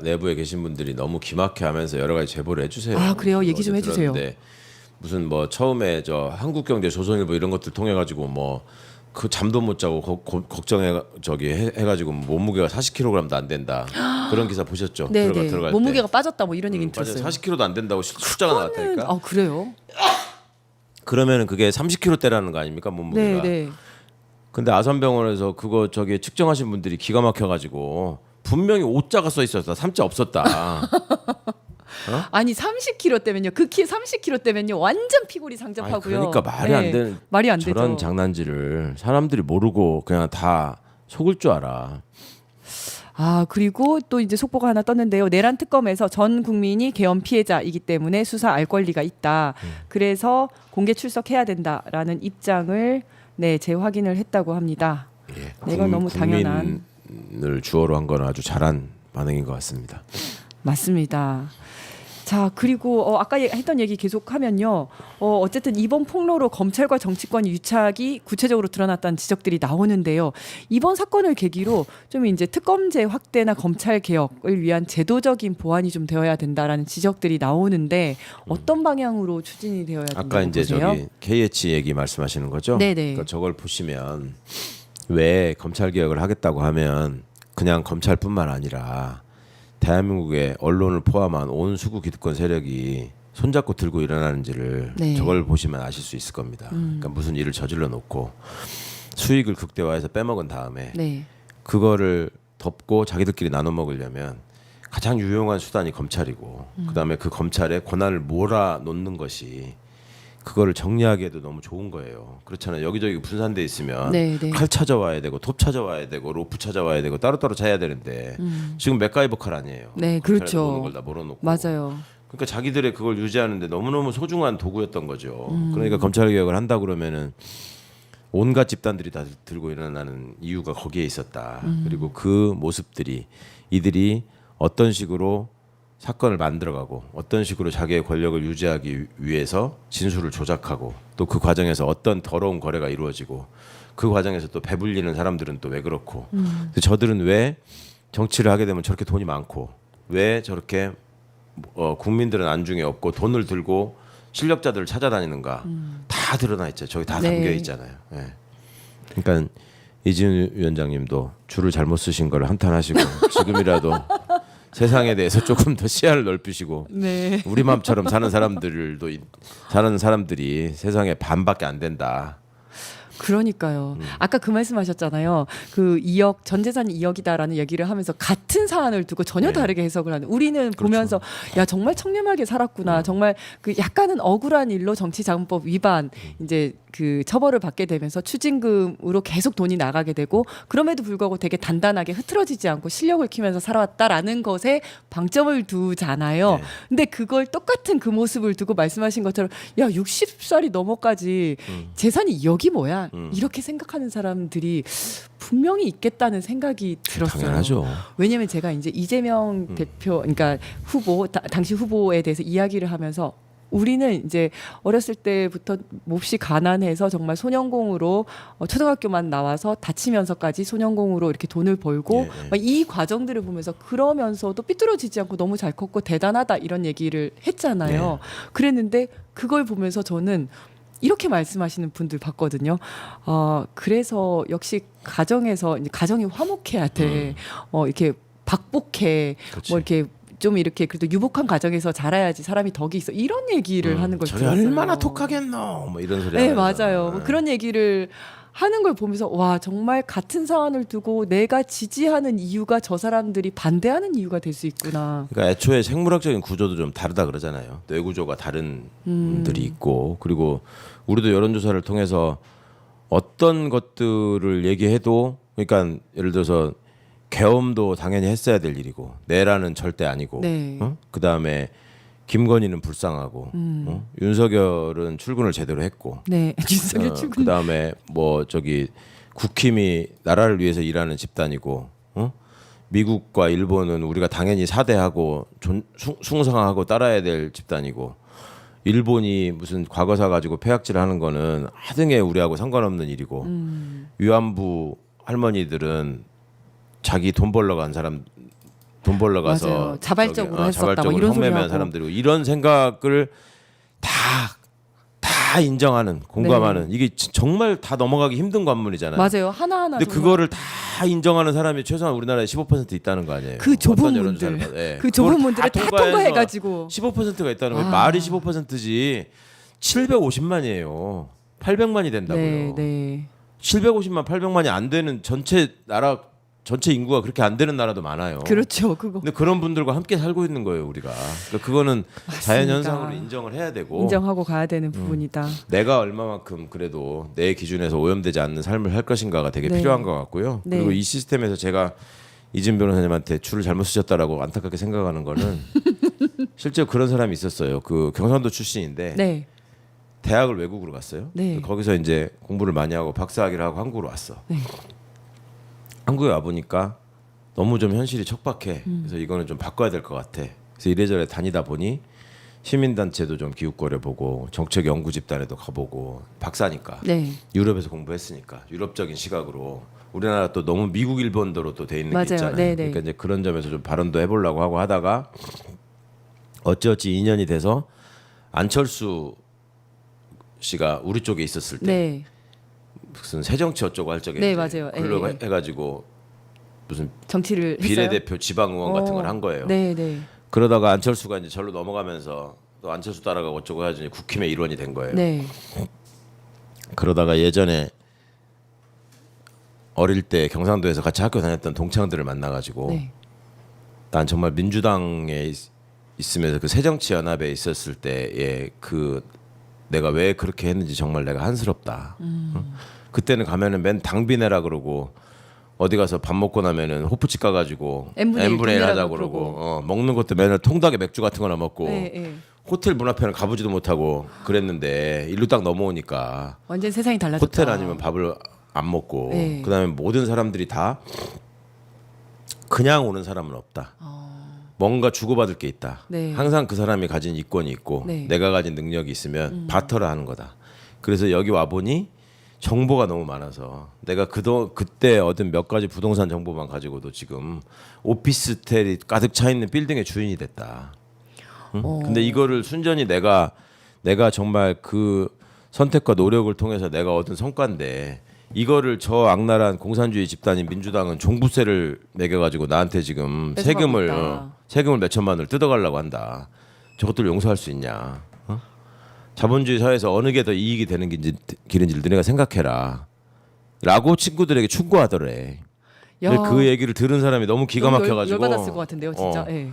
Speaker 4: 내부에 계신 분들이 너무 기막혀하면서 여러 가지 제보를 해주세요.
Speaker 3: 아, 그래요? 얘기 좀
Speaker 4: 어제
Speaker 3: 해주세요.
Speaker 4: 들었는데 무슨 뭐 처음에 저 한국경제, 조선일보 이런 것들 통해 가지고 뭐 그 잠도 못 자고 걱정해 해가지고 몸무게가 40kg도 안 된다 그런 기사 보셨죠?
Speaker 3: 네,
Speaker 4: 들어갈
Speaker 3: 몸무게가
Speaker 4: 때.
Speaker 3: 빠졌다 뭐 이런 얘기는 들었어요.
Speaker 4: 40kg도 안 된다고 숫자가 나왔다니까.
Speaker 3: 아 그래요?
Speaker 4: 그러면은 그게 30kg대라는 거 아닙니까 몸무게가?
Speaker 3: 네.
Speaker 4: 근데 아산병원에서 그거 측정하신 분들이 기가 막혀가지고 분명히 5자가 써 있었다, 3자 없었다.
Speaker 3: 아니 30kg 대면요. 그 키 30kg 대면요. 완전 피골이 상접하고요.
Speaker 4: 아니, 그러니까 말이 안 되는 저런
Speaker 3: 되죠.
Speaker 4: 장난질을 사람들이 모르고 그냥 다 속을 줄 알아.
Speaker 3: 그리고 또 이제 속보가 하나 떴는데요. 내란 특검에서 전 국민이 계엄 피해자이기 때문에 수사 알 권리가 있다. 그래서 공개 출석해야 된다라는 입장을 재확인을 했다고 합니다.
Speaker 4: 예,
Speaker 3: 네, 이건 너무 당연한.
Speaker 4: 국민을 주어로 한 건 아주 잘한 반응인 것 같습니다.
Speaker 3: 맞습니다. 자 그리고 아까 했던 얘기 계속하면요. 어쨌든 이번 폭로로 검찰과 정치권 유착이 구체적으로 드러났다는 지적들이 나오는데요. 이번 사건을 계기로 좀 이제 특검제 확대나 검찰 개혁을 위한 제도적인 보완이 좀 되어야 된다라는 지적들이 나오는데 어떤 방향으로 추진이 되어야 된다고
Speaker 4: 아까 이제
Speaker 3: 보세요?
Speaker 4: 저기 KH 얘기 말씀하시는 거죠?
Speaker 3: 네네.
Speaker 4: 그러니까 저걸 보시면 왜 검찰 개혁을 하겠다고 하면 그냥 검찰뿐만 아니라 대한민국의 언론을 포함한 온 수구 기득권 세력이 손잡고 들고 일어나는지를 저걸 보시면 아실 수 있을 겁니다. 그러니까 무슨 일을 저질러 놓고 수익을 극대화해서 빼먹은 다음에 그거를 덮고 자기들끼리 나눠 먹으려면 가장 유용한 수단이 검찰이고 그다음에 그 검찰에 권한을 몰아놓는 것이 그거를 정리하기에도 너무 좋은 거예요. 그렇잖아요. 여기저기 분산돼 있으면 칼 찾아와야 되고 톱 찾아와야 되고 로프 찾아와야 되고 따로따로 차야 되는데 지금 맥가이버 칼 아니에요.
Speaker 3: 네, 그렇죠.
Speaker 4: 모든 걸 다 몰아놓고.
Speaker 3: 맞아요.
Speaker 4: 그러니까 자기들의 그걸 유지하는데 너무너무 소중한 도구였던 거죠. 그러니까 검찰 개혁을 한다 그러면은 온갖 집단들이 다 들고 일어나는 이유가 거기에 있었다. 그리고 그 모습들이 이들이 어떤 식으로 사건을 만들어가고 어떤 식으로 자기의 권력을 유지하기 위해서 진술을 조작하고 또 그 과정에서 어떤 더러운 거래가 이루어지고 그 과정에서 또 배불리는 사람들은 또 왜 그렇고 저들은 왜 정치를 하게 되면 저렇게 돈이 많고 왜 저렇게 국민들은 안중에 없고 돈을 들고 실력자들을 찾아다니는가 다 드러나 있죠. 저기 다 담겨 있잖아요. 예. 그러니까 이진우 위원장님도 줄을 잘못 쓰신 걸 한탄하시고 지금이라도 세상에 대해서 조금 더 시야를 넓히시고
Speaker 3: 네.
Speaker 4: 우리 마음처럼 사는 사람들이 세상에 반밖에 안 된다.
Speaker 3: 그러니까요. 아까 그 말씀하셨잖아요. 그 2억 전 재산이 2억이다라는 얘기를 하면서 같은 사안을 두고 전혀
Speaker 4: 네.
Speaker 3: 다르게 해석을 하는. 우리는 보면서 야 정말 청렴하게 살았구나. 정말 그 약간은 억울한 일로 정치자금법 위반 이제 그 처벌을 받게 되면서 추징금으로 계속 돈이 나가게 되고 그럼에도 불구하고 되게 단단하게 흐트러지지 않고 실력을 키우면서 살아왔다라는 것에 방점을 두잖아요.
Speaker 4: 네.
Speaker 3: 근데 그걸 똑같은 그 모습을 두고 말씀하신 것처럼 야 60살이 넘어까지 재산이 2억이 뭐야? 이렇게 생각하는 사람들이 분명히 있겠다는 생각이 들었어요.
Speaker 4: 당연하죠.
Speaker 3: 왜냐면 제가 이제 이재명 대표, 그러니까 후보, 당시 후보에 대해서 이야기를 하면서 우리는 이제 어렸을 때부터 몹시 가난해서 정말 소년공으로 초등학교만 나와서 다치면서까지 소년공으로 이렇게 돈을 벌고
Speaker 4: 예, 예.
Speaker 3: 막 이 과정들을 보면서 그러면서도 삐뚤어지지 않고 너무 잘 컸고 대단하다 이런 얘기를 했잖아요. 그랬는데 그걸 보면서 저는 이렇게 말씀하시는 분들 봤거든요. 그래서 역시 가정에서 이제 가정이 화목해야 돼. 이렇게 박복해.
Speaker 4: 그치.
Speaker 3: 뭐 이렇게 좀 이렇게 그래도 유복한 가정에서 자라야지 사람이 덕이 있어. 이런 얘기를 하는 걸
Speaker 4: 저게
Speaker 3: 들었어요.
Speaker 4: 얼마나 독하겠노. 뭐 이런 소리.
Speaker 3: 네,
Speaker 4: 하면서.
Speaker 3: 맞아요. 뭐 그런 얘기를 하는 걸 보면서 와 정말 같은 사안을 두고 내가 지지하는 이유가 저 사람들이 반대하는 이유가 될 수 있구나.
Speaker 4: 그러니까 애초에 생물학적인 구조도 좀 다르다 그러잖아요. 뇌 구조가 다른 분들이 있고 그리고 우리도 여론조사를 통해서 어떤 것들을 얘기해도 그러니까 예를 들어서 계엄도 당연히 했어야 될 일이고 내란은 절대 아니고
Speaker 3: 네.
Speaker 4: 그 다음에 김건희는 불쌍하고 윤석열은 출근을 제대로 했고
Speaker 3: 네, 윤석열 출근.
Speaker 4: 그 다음에 뭐 저기 국힘이 나라를 위해서 일하는 집단이고 미국과 일본은 우리가 당연히 사대하고 숭상하고 따라야 될 집단이고 일본이 무슨 과거사 가지고 폐악질하는 거는 하등에 우리하고 상관없는 일이고 위안부 할머니들은 자기 돈 벌러 간 사람 돈 벌러 가서
Speaker 3: 맞아요. 자발적으로 했었다.
Speaker 4: 자발적으로
Speaker 3: 뭐 이런 소리
Speaker 4: 혁명한
Speaker 3: 하고.
Speaker 4: 사람들이고 이런 생각을 다 인정하는 공감하는 이게 정말 다 넘어가기 힘든 관문이잖아요.
Speaker 3: 맞아요. 하나하나.
Speaker 4: 근데
Speaker 3: 정말.
Speaker 4: 그거를 다 인정하는 사람이 최소한 우리나라에 15% 있다는 거 아니에요.
Speaker 3: 그 좁은
Speaker 4: 어떤
Speaker 3: 문들,
Speaker 4: 여론조사를 봐도. 예.
Speaker 3: 그 좁은
Speaker 4: 그걸
Speaker 3: 문들을 다 통과해가지고
Speaker 4: 15%가 있다는 거예요.
Speaker 3: 아.
Speaker 4: 말이 15%지 750만이에요. 800만이 된다고요.
Speaker 3: 네, 네.
Speaker 4: 750만 800만이 안 되는 전체 나라 전체 인구가 그렇게 안 되는 나라도 많아요.
Speaker 3: 그렇죠. 그거
Speaker 4: 근데 그런 분들과 함께 살고 있는 거예요, 우리가. 그러니까 그거는
Speaker 3: 맞습니다.
Speaker 4: 자연현상으로 인정을 해야 되고
Speaker 3: 인정하고 가야 되는 부분이다.
Speaker 4: 내가 얼마만큼 그래도 내 기준에서 오염되지 않는 삶을 할 것인가가 되게
Speaker 3: 네.
Speaker 4: 필요한 것 같고요.
Speaker 3: 네.
Speaker 4: 그리고 이 시스템에서 제가 이진 변호사님한테 줄을 잘못 쓰셨다라고 안타깝게 생각하는 거는 실제로 그런 사람이 있었어요. 그 경상도 출신인데
Speaker 3: 네.
Speaker 4: 대학을 외국으로 갔어요.
Speaker 3: 네.
Speaker 4: 거기서 이제 공부를 많이 하고 박사학위를 하고 한국으로 왔어.
Speaker 3: 네.
Speaker 4: 한국에 와 보니까 너무 좀 현실이 척박해. 그래서 이거는 좀 바꿔야 될 것 같아. 그래서 이래저래 다니다 보니 시민단체도 좀 기웃거려 보고 정책 연구 집단에도 가보고 박사니까
Speaker 3: 네.
Speaker 4: 유럽에서 공부했으니까 유럽적인 시각으로 우리나라 또 너무 미국 일본도로 또 돼 있는
Speaker 3: 맞아요.
Speaker 4: 게 있잖아요.
Speaker 3: 네네.
Speaker 4: 그러니까 이제 그런 점에서 좀 발언도 해보려고 하고 하다가 어찌어찌 인연이 돼서 안철수 씨가 우리 쪽에 있었을 때
Speaker 3: 네.
Speaker 4: 무슨 새정치 어쩌고 할 적에
Speaker 3: 네,
Speaker 4: 이제
Speaker 3: 맞아요.
Speaker 4: 글로
Speaker 3: 예, 예.
Speaker 4: 해가지고 무슨
Speaker 3: 정치를 했어요.
Speaker 4: 비례대표 지방 의원 같은 걸 한 거예요.
Speaker 3: 네, 네.
Speaker 4: 그러다가 안철수가 이제 절로 넘어가면서 또 안철수 따라가고 어쩌고 해가지고 국힘의 일원이 된 거예요.
Speaker 3: 네.
Speaker 4: 그러다가 예전에 어릴 때 경상도에서 같이 학교 다녔던 동창들을 만나가지고
Speaker 3: 네.
Speaker 4: 난 정말 민주당에 있으면서 그 새정치연합에 있었을 때의 그 내가 왜 그렇게 했는지 정말 내가 한스럽다. 응? 그때는 가면은 맨 당비내라 그러고 어디 가서 밥 먹고 나면은 호프집 가가지고
Speaker 3: N분의 일
Speaker 4: N분의 1 하자
Speaker 3: 돈내라고
Speaker 4: 그러고 먹는 것도 맨날 통닭에 맥주 같은 거나 먹고
Speaker 3: 네, 네.
Speaker 4: 호텔 문 앞에는 가보지도 못하고 그랬는데 일로 딱 넘어오니까
Speaker 3: 완전 세상이 달라졌다.
Speaker 4: 호텔 아니면 밥을 안 먹고
Speaker 3: 네.
Speaker 4: 그다음에 모든 사람들이 다 그냥 오는 사람은 없다. 뭔가 주고받을 게 있다.
Speaker 3: 네.
Speaker 4: 항상 그 사람이 가진 이권이 있고
Speaker 3: 네.
Speaker 4: 내가 가진 능력이 있으면 바터를 하는 거다. 그래서 여기 와 보니 정보가 너무 많아서 내가 그때 얻은 몇 가지 부동산 정보만 가지고도 지금 오피스텔이 가득 차 있는 빌딩의 주인이 됐다. 응? 근데 이거를 순전히 내가 정말 그 선택과 노력을 통해서 내가 얻은 성과인데 이거를 저 악랄한 공산주의 집단인 민주당은 종부세를 매겨가지고 나한테 지금
Speaker 3: 뺏어가고 있다.
Speaker 4: 세금을 몇 천만 원을 뜯어가려고 한다. 저것들 용서할 수 있냐? 어? 자본주의 사회에서 어느 게 더 이익이 되는 길인지를 너네가 생각해라. 라고 친구들에게 충고하더래.
Speaker 3: 야,
Speaker 4: 근데 그 얘기를 들은 사람이 너무 기가
Speaker 3: 너무
Speaker 4: 막혀가지고
Speaker 3: 열받았을 것 같은데요, 진짜. 예.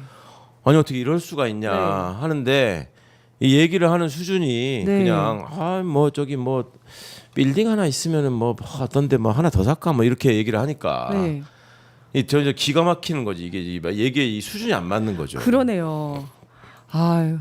Speaker 4: 아니 어떻게 이럴 수가 있냐
Speaker 3: 네.
Speaker 4: 하는데 이 얘기를 하는 수준이
Speaker 3: 네.
Speaker 4: 그냥 뭐 저기 뭐 빌딩 하나 있으면은 뭐 어떤데 뭐 하나 더 살까 뭐 이렇게 얘기를 하니까
Speaker 3: 네.
Speaker 4: 저 기가 막히는 거지 이게 이 수준이 안 맞는 거죠.
Speaker 3: 그러네요. 아유.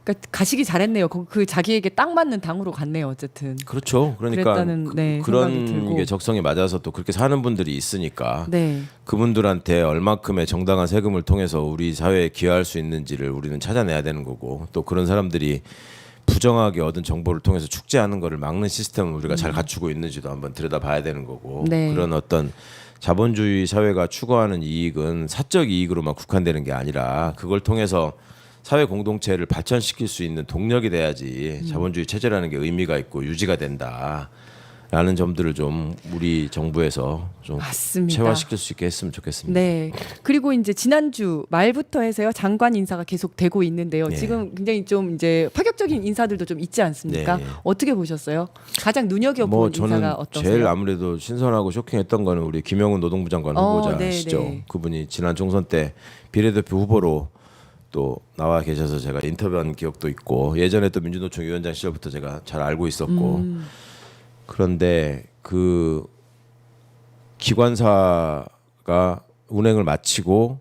Speaker 3: 그러니까 가시기 잘했네요. 그 자기에게 딱 맞는 당으로 갔네요. 어쨌든.
Speaker 4: 그렇죠. 그러니까
Speaker 3: 그랬다는, 네, 생각이
Speaker 4: 그런
Speaker 3: 들고.
Speaker 4: 게 적성에 맞아서 또 그렇게 사는 분들이 있으니까
Speaker 3: 네.
Speaker 4: 그분들한테 얼마큼의 정당한 세금을 통해서 우리 사회에 기여할 수 있는지를 우리는 찾아내야 되는 거고 또 그런 사람들이 부정하게 얻은 정보를 통해서 축제하는 거를 막는 시스템을 우리가 잘 갖추고 있는지도 한번 들여다봐야 되는 거고
Speaker 3: 네.
Speaker 4: 그런 어떤 자본주의 사회가 추구하는 이익은 사적 이익으로만 국한되는 게 아니라 그걸 통해서 사회 공동체를 발전시킬 수 있는 동력이 돼야지 자본주의 체제라는 게 의미가 있고 유지가 된다라는 점들을 좀 우리 정부에서 좀
Speaker 3: 맞습니다.
Speaker 4: 체화시킬 수 있게 했으면 좋겠습니다.
Speaker 3: 네. 그리고 이제 지난주 말부터 해서요. 장관 인사가 계속 되고 있는데요.
Speaker 4: 네.
Speaker 3: 지금 굉장히 좀 이제 파격적인 인사들도 좀 있지 않습니까?
Speaker 4: 네.
Speaker 3: 어떻게 보셨어요? 가장 눈여겨본
Speaker 4: 뭐 저는
Speaker 3: 인사가 어떠세요?
Speaker 4: 제일 아무래도 신선하고 쇼킹했던 거는 우리 김영훈 노동부 장관 후보자시죠.
Speaker 3: 네.
Speaker 4: 그분이 지난 총선 때 비례대표 후보로 또 나와 계셔서 제가 인터뷰한 기억도 있고 예전에 또 민주노총 위원장 시절부터 제가 잘 알고 있었고 그런데 그 기관사가 운행을 마치고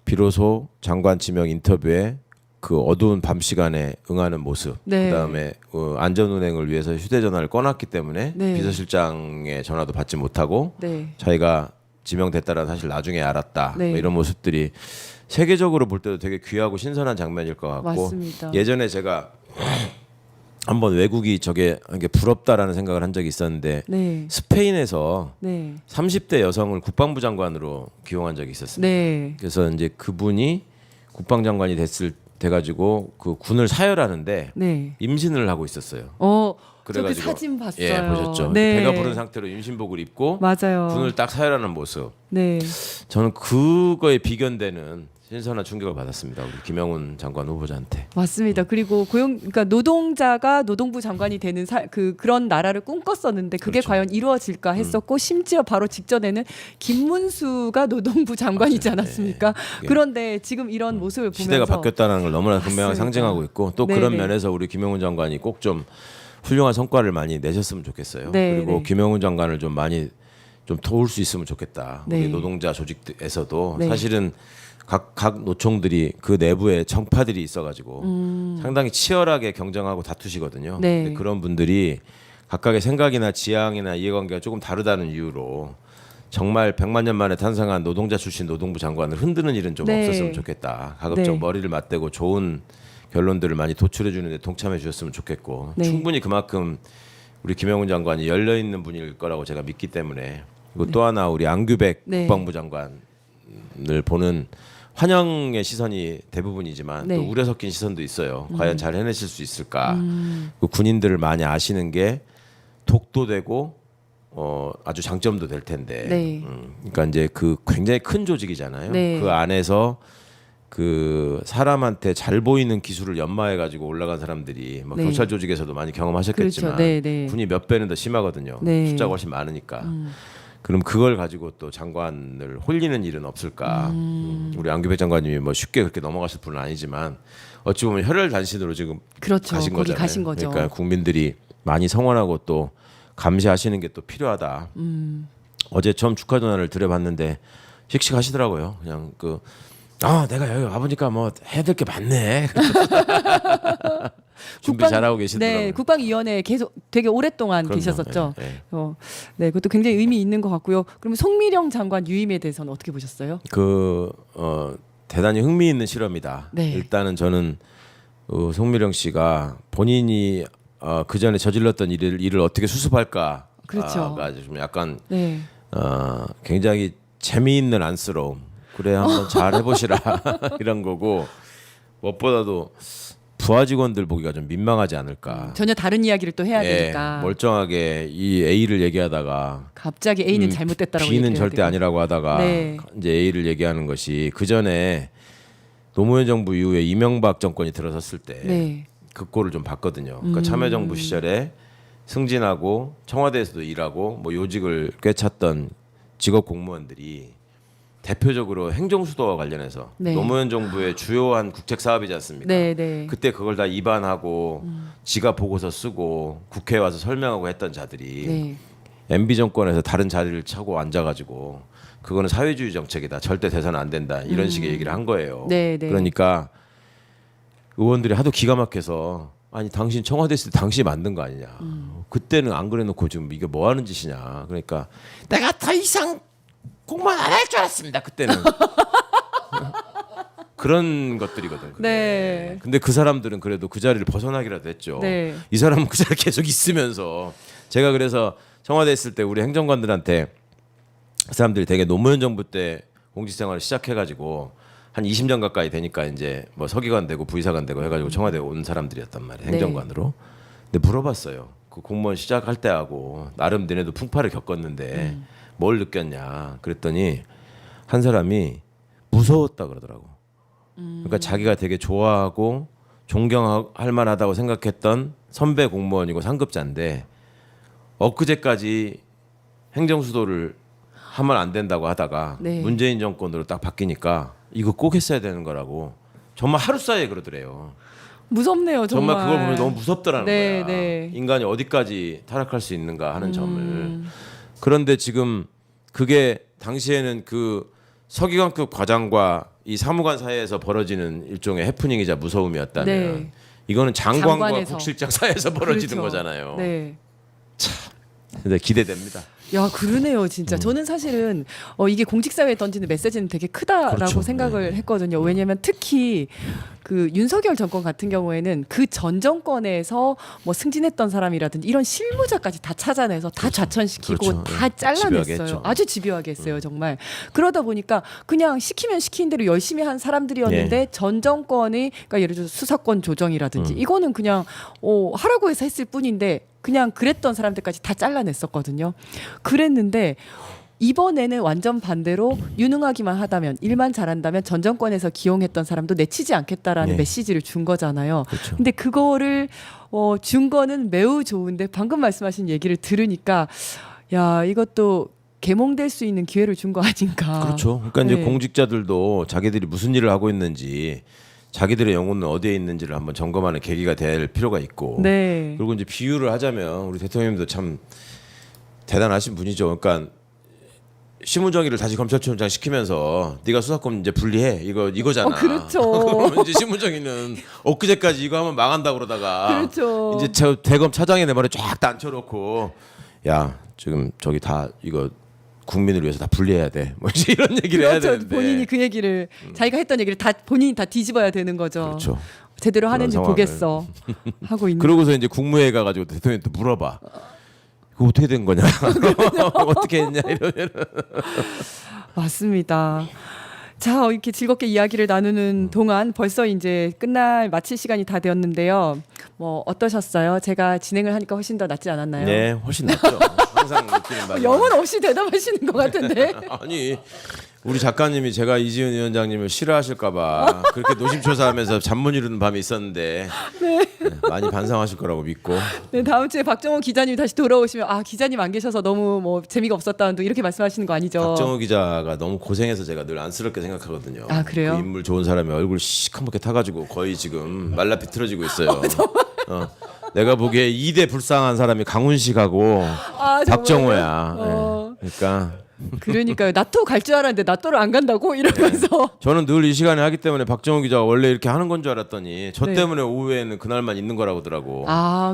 Speaker 4: 비로소 장관 지명 인터뷰에 그 어두운 밤 시간에 응하는 모습,
Speaker 3: 네.
Speaker 4: 그다음에 안전 운행을 위해서 휴대전화를 꺼놨기 때문에
Speaker 3: 네.
Speaker 4: 비서실장의 전화도 받지 못하고
Speaker 3: 네.
Speaker 4: 자기가 지명됐다는 사실 나중에 알았다.
Speaker 3: 네.
Speaker 4: 뭐 이런 모습들이 세계적으로 볼 때도 되게 귀하고 신선한 장면일 것 같고
Speaker 3: 맞습니다.
Speaker 4: 예전에 제가 한번 외국이 저게 이게 부럽다라는 생각을 한 적이 있었는데
Speaker 3: 네.
Speaker 4: 스페인에서
Speaker 3: 네.
Speaker 4: 30대 여성을 국방부 장관으로 기용한 적이 있었습니다.
Speaker 3: 네.
Speaker 4: 그래서 이제 그분이 국방장관이 돼가지고 그 군을 사열하는데
Speaker 3: 네.
Speaker 4: 임신을 하고 있었어요.
Speaker 3: 저그
Speaker 4: 그래가지고
Speaker 3: 사진 봤어요.
Speaker 4: 예, 보셨죠.
Speaker 3: 네.
Speaker 4: 배가 부른 상태로 임신복을 입고
Speaker 3: 맞아요.
Speaker 4: 군을 딱 사열하는 모습.
Speaker 3: 네. 저는
Speaker 4: 그거에 비견되는 신선한 충격을 받았습니다. 우리 김영훈 장관 후보자한테.
Speaker 3: 맞습니다. 그리고 그러니까 노동자가 노동부 장관이 되는 그런 나라를 꿈꿨었는데 그게
Speaker 4: 그렇죠.
Speaker 3: 과연 이루어질까 했었고 심지어 바로 직전에는 김문수가 노동부 장관이지
Speaker 4: 맞아요.
Speaker 3: 않았습니까?
Speaker 4: 네.
Speaker 3: 그런데 지금 이런 모습을 보면서
Speaker 4: 시대가 바뀌었다는 걸 너무나 분명하게
Speaker 3: 맞습니다.
Speaker 4: 상징하고 있고 또
Speaker 3: 네,
Speaker 4: 그런
Speaker 3: 네.
Speaker 4: 면에서 우리 김영훈 장관이 꼭 좀 훌륭한 성과를 많이 내셨으면 좋겠어요.
Speaker 3: 네,
Speaker 4: 그리고
Speaker 3: 네.
Speaker 4: 김영훈 장관을 좀 많이 좀 도울 수 있으면 좋겠다.
Speaker 3: 네.
Speaker 4: 우리 노동자 조직에서도
Speaker 3: 네.
Speaker 4: 사실은 각 노총들이 그 내부에 정파들이 있어가지고 상당히 치열하게 경쟁하고 다투시거든요.
Speaker 3: 네.
Speaker 4: 근데 그런 분들이 각각의 생각이나 지향이나 이해관계가 조금 다르다는 이유로 정말 100만 년 만에 탄생한 노동자 출신 노동부 장관을 흔드는 일은 좀
Speaker 3: 네.
Speaker 4: 없었으면 좋겠다. 가급적
Speaker 3: 네.
Speaker 4: 머리를 맞대고 좋은 결론들을 많이 도출해 주는데 동참해 주셨으면 좋겠고
Speaker 3: 네.
Speaker 4: 충분히 그만큼 우리 김영훈 장관이 열려 있는 분일 거라고 제가 믿기 때문에 그리고 또 하나 우리 안규백
Speaker 3: 네.
Speaker 4: 국방부 장관을 보는 환영의 시선이 대부분이지만
Speaker 3: 네.
Speaker 4: 또 우려 섞인 시선도 있어요. 과연 잘 해내실 수 있을까? 그 군인들을 많이 아시는 게 독도 되고 아주 장점도 될 텐데.
Speaker 3: 네.
Speaker 4: 그러니까 이제 그 굉장히 큰 조직이잖아요.
Speaker 3: 네.
Speaker 4: 그 안에서 그 사람한테 잘 보이는 기술을 연마해 가지고 올라간 사람들이 뭐
Speaker 3: 네.
Speaker 4: 경찰 조직에서도 많이 경험하셨겠지만
Speaker 3: 그렇죠. 네, 네.
Speaker 4: 군이 몇 배는 더 심하거든요.
Speaker 3: 네.
Speaker 4: 숫자가 훨씬 많으니까. 그럼 그걸 가지고 또 장관을 홀리는 일은 없을까? 우리 안규백 장관님이 뭐 쉽게 그렇게 넘어가실 분은 아니지만 어찌 보면 혈혈단신으로 지금
Speaker 3: 그렇죠.
Speaker 4: 가신
Speaker 3: 거기
Speaker 4: 거잖아요.
Speaker 3: 가신 거죠.
Speaker 4: 그러니까 국민들이 많이 성원하고 또 감시하시는 게 또 필요하다. 어제 처음 축하 전화를 드려봤는데 씩씩하시더라고요. 그냥 내가 여기 와보니까 뭐 해야 될 게 많네. 준비 잘하고 계시더라고요.
Speaker 3: 네, 국방위원회에 계속 되게 오랫동안
Speaker 4: 그럼요.
Speaker 3: 계셨었죠.
Speaker 4: 네, 네.
Speaker 3: 네, 그것도 굉장히 의미 있는 것 같고요. 그러면 송미령 장관 유임에 대해서는 어떻게 보셨어요?
Speaker 4: 대단히 흥미있는 실험이다.
Speaker 3: 네.
Speaker 4: 일단은 저는 송미령 씨가 본인이 그 전에 저질렀던 일을 어떻게 수습할까.
Speaker 3: 그렇죠.
Speaker 4: 좀 약간
Speaker 3: 네,
Speaker 4: 굉장히 재미있는 안쓰러움. 그래 한번 잘 해보시라 이런 거고 무엇보다도 부하 직원들 보기가 좀 민망하지 않을까.
Speaker 3: 전혀 다른 이야기를 또 해야
Speaker 4: 예,
Speaker 3: 되니까.
Speaker 4: 멀쩡하게 이 A를 얘기하다가
Speaker 3: 갑자기 A는 잘못됐다라고
Speaker 4: B는
Speaker 3: 얘기를
Speaker 4: 절대
Speaker 3: 해야 되고.
Speaker 4: 아니라고 하다가
Speaker 3: 네.
Speaker 4: 이제 A를 얘기하는 것이 그 전에 노무현 정부 이후에 이명박 정권이 들어섰을 때
Speaker 3: 네.
Speaker 4: 그 꼴을 좀 봤거든요. 그러니까 참여정부 시절에 승진하고 청와대에서도 일하고 뭐 요직을 꿰찼던 직업 공무원들이 대표적으로 행정수도와 관련해서
Speaker 3: 네.
Speaker 4: 노무현 정부의 주요한 국책 사업이지 않습니까?
Speaker 3: 네, 네.
Speaker 4: 그때 그걸 다 입안하고 지가 보고서 쓰고 국회에 와서 설명하고 했던 자들이
Speaker 3: 네.
Speaker 4: MB 정권에서 다른 자리를 차고 앉아가지고 그거는 사회주의 정책이다. 절대 돼서는 안 된다. 이런 식의 얘기를 한 거예요.
Speaker 3: 네, 네.
Speaker 4: 그러니까 의원들이 하도 기가 막혀서 아니 당신 청와대 있을 때 당신이 만든 거 아니냐. 그때는 안 그래놓고 지금 이게 뭐 하는 짓이냐. 그러니까 내가 더 이상 공무원 안 할 줄 알았습니다. 그때는. 그런 것들이거든. 그게.
Speaker 3: 네.
Speaker 4: 근데 그 사람들은 그래도 그 자리를 벗어나기라도 했죠.
Speaker 3: 네.
Speaker 4: 이 사람은 그 자리에 계속 있으면서 제가 그래서 청와대 있을 때 우리 행정관들한테 그 사람들이 되게 노무현 정부 때 공직생활을 시작해가지고 한 20년 가까이 되니까 이제 뭐 서기관 되고 부의사관 되고 해가지고 청와대 온 사람들이었단 말이에요. 행정관으로. 근데 물어봤어요. 그 공무원 시작할 때하고 나름 너네도 풍파를 겪었는데 뭘 느꼈냐. 그랬더니 한 사람이 무서웠다 그러더라고. 그러니까 자기가 되게 좋아하고 존경할 만하다고 생각했던 선배 공무원이고 상급자인데 엊그제까지 행정수도를 하면 안 된다고 하다가
Speaker 3: 네.
Speaker 4: 문재인 정권으로 딱 바뀌니까 이거 꼭 했어야 되는 거라고 정말 하루 사이에 그러더래요.
Speaker 3: 무섭네요, 정말.
Speaker 4: 정말 그걸 보면 너무 무섭더라는
Speaker 3: 네,
Speaker 4: 거야.
Speaker 3: 네.
Speaker 4: 인간이 어디까지 타락할 수 있는가 하는 점을. 그런데 지금 그게 당시에는 그 서기관급 과장과 이 사무관 사이에서 벌어지는 일종의 해프닝이자 무서움이었다면
Speaker 3: 네.
Speaker 4: 이거는 장관과
Speaker 3: 장관에서.
Speaker 4: 국실장 사이에서 벌어지는
Speaker 3: 그렇죠.
Speaker 4: 거잖아요.
Speaker 3: 네.
Speaker 4: 근데 기대됩니다.
Speaker 3: 야, 그러네요, 진짜. 저는 사실은 이게 공직사회에 던지는 메시지는 되게 크다라고
Speaker 4: 그렇죠.
Speaker 3: 생각을 했거든요. 왜냐하면 특히 그 윤석열 정권 같은 경우에는 그 전 정권에서 뭐 승진했던 사람이라든지 이런 실무자까지 다 찾아내서 다 좌천시키고
Speaker 4: 그렇죠.
Speaker 3: 다
Speaker 4: 네.
Speaker 3: 잘라냈어요.
Speaker 4: 집요하게 했죠.
Speaker 3: 아주 집요하게 했어요, 정말. 그러다 보니까 그냥 시키면 시킨 대로 열심히 한 사람들이었는데
Speaker 4: 예.
Speaker 3: 전 정권이 그러니까 예를 들어서 수사권 조정이라든지 이거는 그냥 하라고 해서 했을 뿐인데 그냥 그랬던 사람들까지 다 잘라냈었거든요. 그랬는데 이번에는 완전 반대로 유능하기만 하다면 일만 잘한다면 전 정권에서 기용했던 사람도 내치지 않겠다라는
Speaker 4: 예.
Speaker 3: 메시지를 준 거잖아요.
Speaker 4: 그렇죠.
Speaker 3: 근데 그거를 준 거는 매우 좋은데 방금 말씀하신 얘기를 들으니까 야, 이것도 계몽될 수 있는 기회를 준 거 아닌가.
Speaker 4: 그렇죠. 그러니까 이제
Speaker 3: 네.
Speaker 4: 공직자들도 자기들이 무슨 일을 하고 있는지 자기들의 영혼은 어디에 있는지를 한번 점검하는 계기가 될 필요가 있고
Speaker 3: 네.
Speaker 4: 그리고 이제 비유를 하자면 우리 대통령님도 참 대단하신 분이죠. 그러니까 심우정의를 다시 검찰총장 시키면서 네가 수사권 이제 분리해 이거잖아.
Speaker 3: 그렇죠.
Speaker 4: 그러면 이제 심우정의는 엊그제까지 이거 하면 망한다 그러다가
Speaker 3: 그렇죠.
Speaker 4: 이제 저 대검 차장이 내 머리에 쫙 앉혀놓고 야 지금 저기 다 이거 국민을 위해서 다 분리해야 돼. 뭐 이제 이런 얘기를 해야
Speaker 3: 그렇죠.
Speaker 4: 되는데
Speaker 3: 본인이 그 얘기를 자기가 했던 얘기를 다 본인이 다 뒤집어야 되는 거죠.
Speaker 4: 그렇죠.
Speaker 3: 제대로 하는지
Speaker 4: 상황을.
Speaker 3: 보겠어 하고 있는.
Speaker 4: 그러고서 이제 국무회의 가가지고 대통령한테 물어봐. 그거 어떻게 된 거냐? 어떻게 했냐 이러면
Speaker 3: 맞습니다. 자, 이렇게 즐겁게 이야기를 나누는 동안 벌써 이제 마칠 시간이 다 되었는데요. 뭐 어떠셨어요? 제가 진행을 하니까 훨씬 더 낫지 않았나요?
Speaker 4: 네 훨씬 낫죠. 항상 느끼는 바이
Speaker 3: 영혼 없이 대답하시는 것 같은데.
Speaker 4: 아니 우리 작가님이 제가 이지은 위원장님을 싫어하실까봐 그렇게 노심초사하면서 잠 못 이루는 밤이 있었는데 네, 많이 반성하실 거라고 믿고
Speaker 3: 네, 다음 주에 박정호 기자님 다시 돌아오시면 기자님 안 계셔서 너무 뭐 재미가 없었다는 또 이렇게 말씀하시는 거 아니죠?
Speaker 4: 박정호 기자가 너무 고생해서 제가 늘 안쓰럽게 생각하거든요.
Speaker 3: 아, 그래요?
Speaker 4: 그 인물 좋은 사람이 얼굴 시커멓게 타가지고 거의 지금 말라 비틀어지고 있어요. 내가 보기에 2대 불쌍한 사람이 강훈식하고
Speaker 3: 정말요?
Speaker 4: 박정호야.
Speaker 3: 어.
Speaker 4: 네. 그러니까
Speaker 3: 그러니까요. 나토 갈 줄 알았는데 나토를 안 간다고 이러면서.
Speaker 4: 저는 늘 이 시간에 하기 때문에 박정호 기자가 원래 이렇게 하는 건 줄 알았더니 저
Speaker 3: 네.
Speaker 4: 때문에 오후에는 그날만 있는 거라고 하더라고.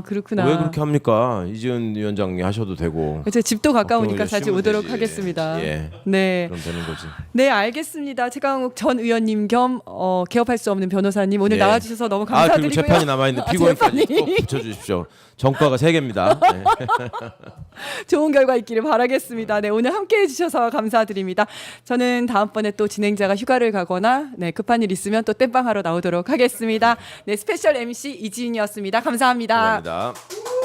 Speaker 3: 그렇구나.
Speaker 4: 왜 그렇게 합니까? 이지은 위원장이 하셔도 되고.
Speaker 3: 제 집도 가까우니까
Speaker 4: 박정호
Speaker 3: 사실
Speaker 4: 쉬면
Speaker 3: 오도록
Speaker 4: 되지.
Speaker 3: 하겠습니다.
Speaker 4: 예.
Speaker 3: 네.
Speaker 4: 그럼 되는 거지.
Speaker 3: 네, 알겠습니다. 최강욱 전 의원님 겸 개업할 수 없는 변호사님 오늘
Speaker 4: 네.
Speaker 3: 나와주셔서 너무
Speaker 4: 그리고
Speaker 3: 감사드리고요.
Speaker 4: 재판이 남아 있는 피고인까지
Speaker 3: 재판이.
Speaker 4: 꼭 붙여주십시오. 정과가 3개입니다. 네.
Speaker 3: 좋은 결과 있기를 바라겠습니다. 네, 오늘 함께해 주신 해주셔서 감사드립니다. 저는 다음번에 또 진행자가 휴가를 가거나 네, 급한 일 있으면 또 땜빵하러 나오도록 하겠습니다. 네, 스페셜 MC 이지윤이었습니다. 감사합니다.
Speaker 4: 감사합니다.